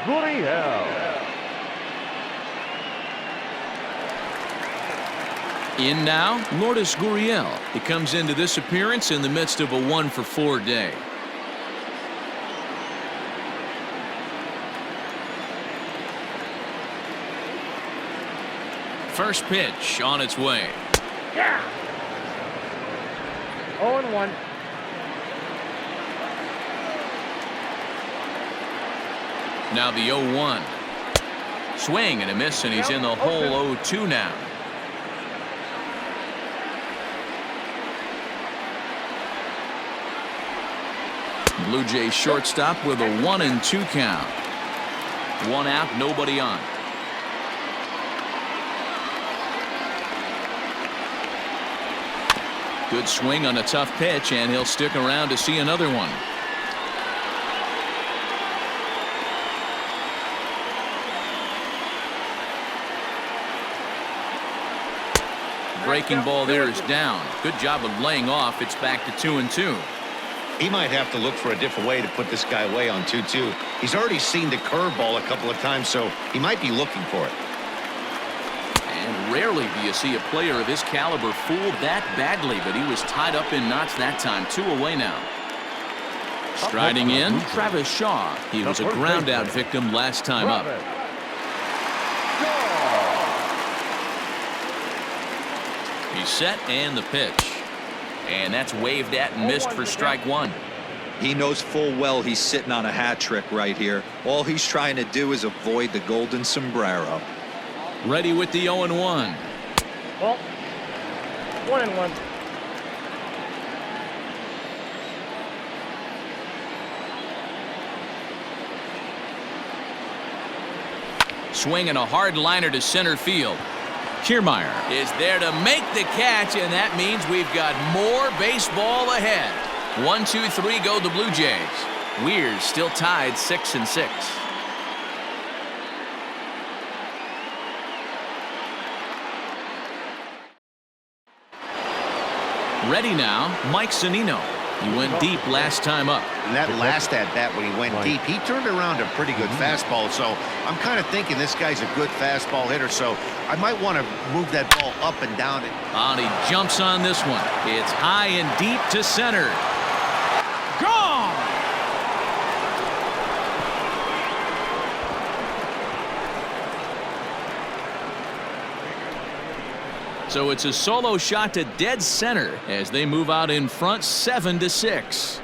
Gurriel. In now, Lourdes Gurriel. He comes into this appearance in the midst of a 1 for 4 day. First pitch on its way. Yeah. 0-1. Now the 0-1. Swing and a miss, and he's in the hole 0-2 now. Blue Jays shortstop with a 1-2 count. One out, nobody on. Good swing on a tough pitch, and he'll stick around to see another one. Breaking ball there is down. Good job of laying off. It's back to 2-2. He might have to look for a different way to put this guy away on 2-2. He's already seen the curveball a couple of times, so he might be looking for it. And rarely do you see a player of his caliber fooled that badly, but he was tied up in knots that time. 2 away now. Striding in, Travis Shaw. He was a ground out victim last time up. He's set, and the pitch. And that's waved at and missed for strike one. He knows full well he's sitting on a hat trick right here. All he's trying to do is avoid the golden sombrero. Ready with the 0-1. Well, 1-1. Swing and a hard liner to center field. Kiermaier is there to make the catch, and that means we've got more baseball ahead. 1, 2, 3 go the Blue Jays. We're still tied 6-6. Ready now, Mike Zunino. He went deep last time up. And that last at bat when he went deep, he turned around a pretty good fastball. So I'm kind of thinking this guy's a good fastball hitter. So I might want to move that ball up and down. And he jumps on this one. It's high and deep to center. Gone! So it's a solo shot to dead center as they move out in front 7-6.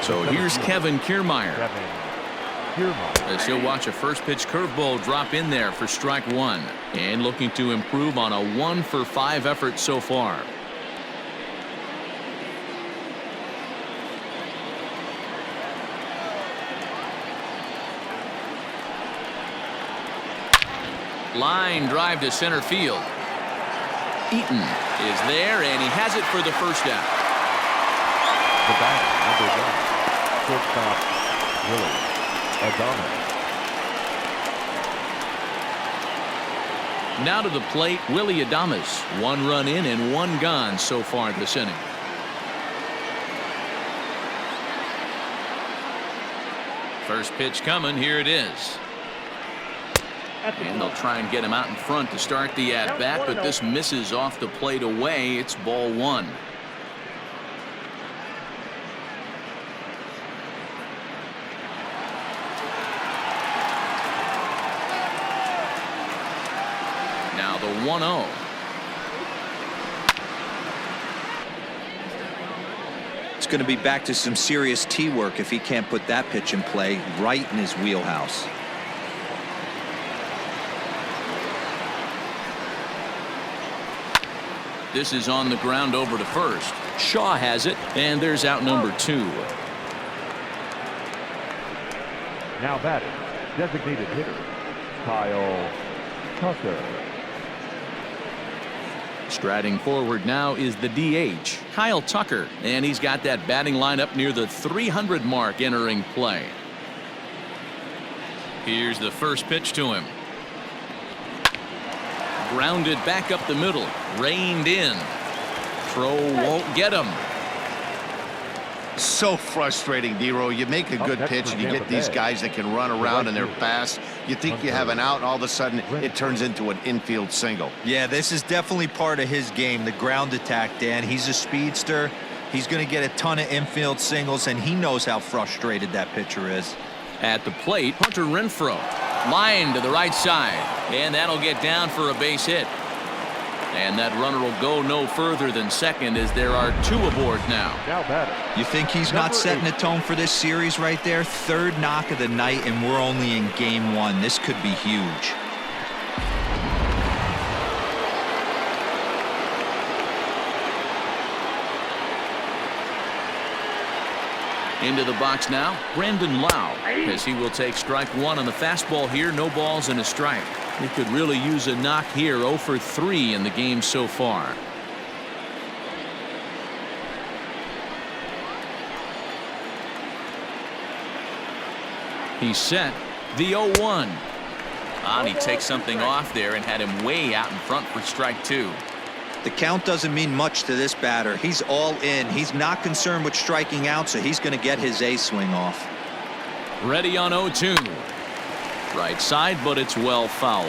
So here's Kevin Kiermaier. As he'll watch a first pitch curveball drop in there for strike one, and looking to improve on a 1-for-5 effort so far. Line drive to center field. Eaton is there, and he has it for the first out. The batter, number 1, shortstop, Willie Adames. Now to the plate, Willie Adames. 1 run in and 1 gone so far this inning. First pitch coming. Here it is. And they'll try and get him out in front to start the at-bat, but this misses off the plate away. It's ball 1. Now the 1-0. It's going to be back to some serious tee work if he can't put that pitch in play right in his wheelhouse. This is on the ground over to first. Shaw has it, and there's out number 2. Now batting, designated hitter, Kyle Tucker. Striding forward now is the DH, Kyle Tucker, and he's got that batting lineup near the 300 mark entering play. Here's the first pitch to him. Grounded back up the middle, reined in. Throw won't get him. So frustrating, D-Row. You make a good pitch and you get these guys that can run around and they're fast. You think you have an out, and all of a sudden it turns into an infield single. Yeah, this is definitely part of his game, the ground attack, Dan. He's a speedster. He's going to get a ton of infield singles, and he knows how frustrated that pitcher is. At the plate, Hunter Renfroe. Line to the right side, and that'll get down for a base hit. And that runner will go no further than second as there are 2 aboard now. Now batter. You think he's not setting the tone for this series right there? 3rd knock of the night, and we're only in game 1. This could be huge. Into the box now, Brandon Lau, as he will take strike 1 on the fastball here. No balls and a strike. He could really use a knock here. 0 for 3 in the game so far. He's set. The 0-1. And he takes something off there and had him way out in front for strike 2. The count doesn't mean much to this batter. He's all in. He's not concerned with striking out, so he's going to get his A swing off. Ready on 0-2. Right side, but it's well foul.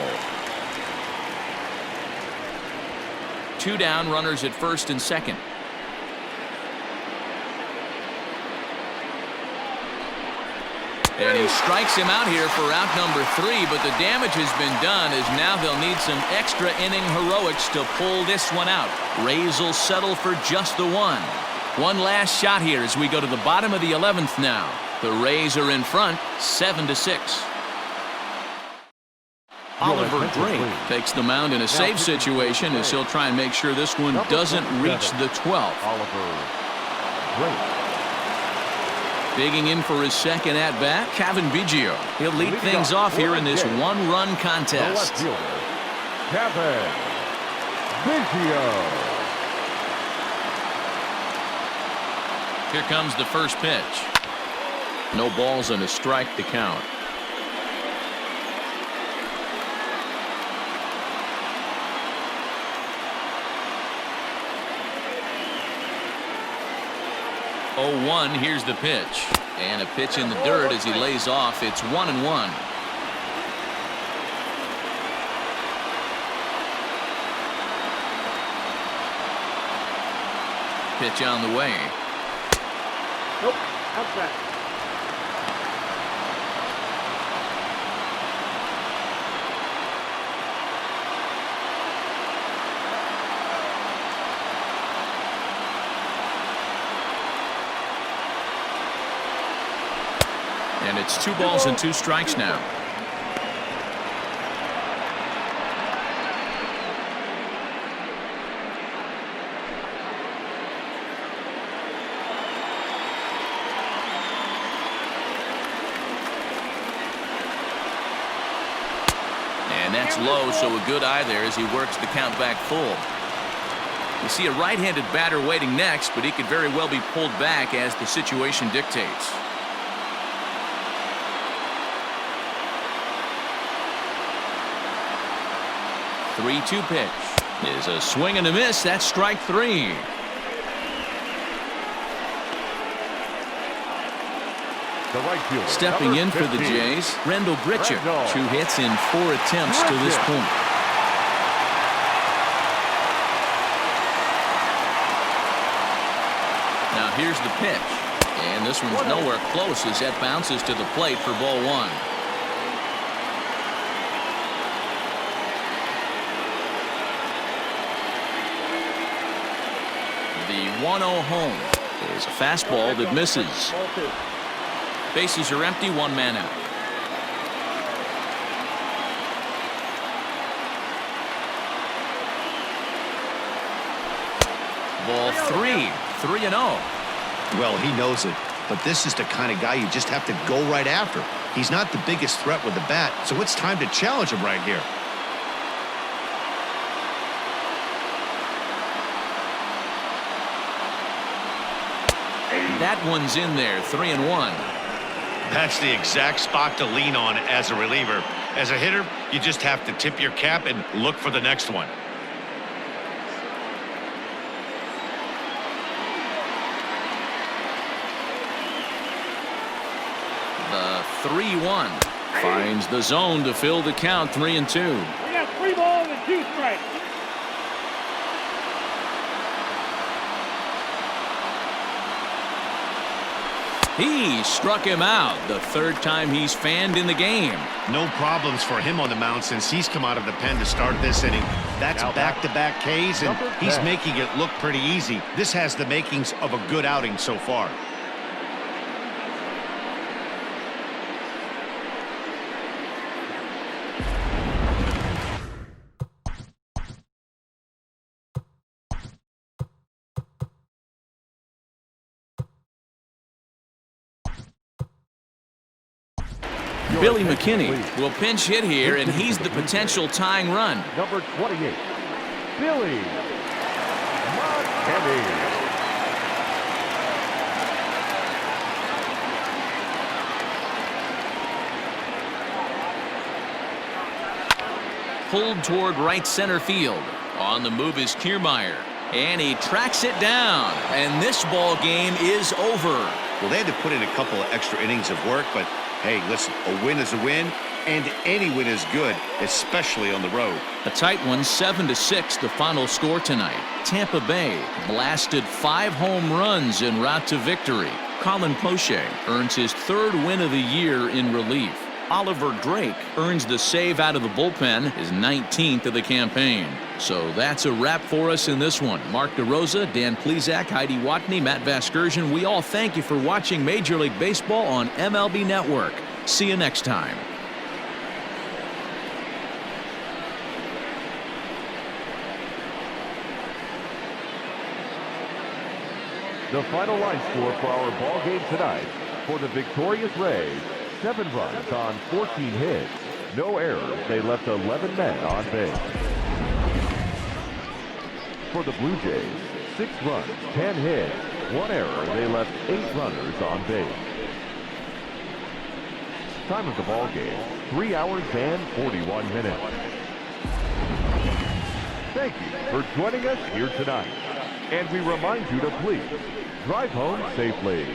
2 down, runners at first and second. And he strikes him out here for out number 3, but the damage has been done as now they'll need some extra inning heroics to pull this one out. Rays will settle for just the 1. One last shot here as we go to the bottom of the 11th now. The Rays are in front, 7-6. Oliver Drake takes the mound in a safe situation as he'll try and make sure this one doesn't reach the 12th. Oliver Drake. Digging in for his second at-bat, Gaviglio. He'll lead things off here in this 1-run contest. Gaviglio. Here comes the first pitch. No balls and a strike to count. Oh, 1, here's the pitch. And a pitch in the dirt as he lays off. It's 1-1. Pitch on the way. Nope, outside. And it's 2 balls and 2 strikes now. And that's low, so a good eye there as he works the count back full. You see a right-handed batter waiting next, but he could very well be pulled back as the situation dictates. 3-2 pitch is a swing and a miss. That's strike 3. The right fielder, Stepping in for the 15. Jays, Rendell Gritcher. 2 hits in 4 attempts to this point. Now here's the pitch. And this one's nowhere close as that bounces to the plate for ball 1. The 1-0 home is a fastball that misses. Bases are empty, 1 man out. Ball 3, 3-0. Well, he knows it, but this is the kind of guy you just have to go right after. He's not the biggest threat with the bat, so it's time to challenge him right here. That one's in there, 3-1. That's the exact spot to lean on as a reliever. As a hitter, you just have to tip your cap and look for the next one. The 3-1 finds the zone to fill the count, 3-2. We got 3 balls and 2 strikes. He struck him out, the third time he's fanned in the game. No problems for him on the mound since he's come out of the pen to start this inning. That's back-to-back Ks, and he's making it look pretty easy. This has the makings of a good outing so far. Billy McKinney will pinch hit here, and he's the potential tying run. Number 28, Billy McKinney. Pulled toward right center field. On the move is Kiermaier, and he tracks it down, and this ball game is over. Well, they had to put in a couple of extra innings of work, but hey, listen, a win is a win, and any win is good, especially on the road. A tight one, 7-6, the final score tonight. Tampa Bay blasted 5 home runs en route to victory. Colin Poche earns his 3rd win of the year in relief. Oliver Drake earns the save out of the bullpen, his 19th of the campaign. So that's a wrap for us in this one. Mark DeRosa, Dan Plesac, Heidi Watney, Matt Vasgersian, we all thank you for watching Major League Baseball on MLB Network. See you next time. The final line score for our ball game tonight. For the victorious Rays, 7 runs on 14 hits. No errors. They left 11 men on base. For the Blue Jays, 6 runs, 10 hits. 1 error. They left 8 runners on base. Time of the ball game, 3 hours and 41 minutes. Thank you for joining us here tonight. And we remind you to please drive home safely.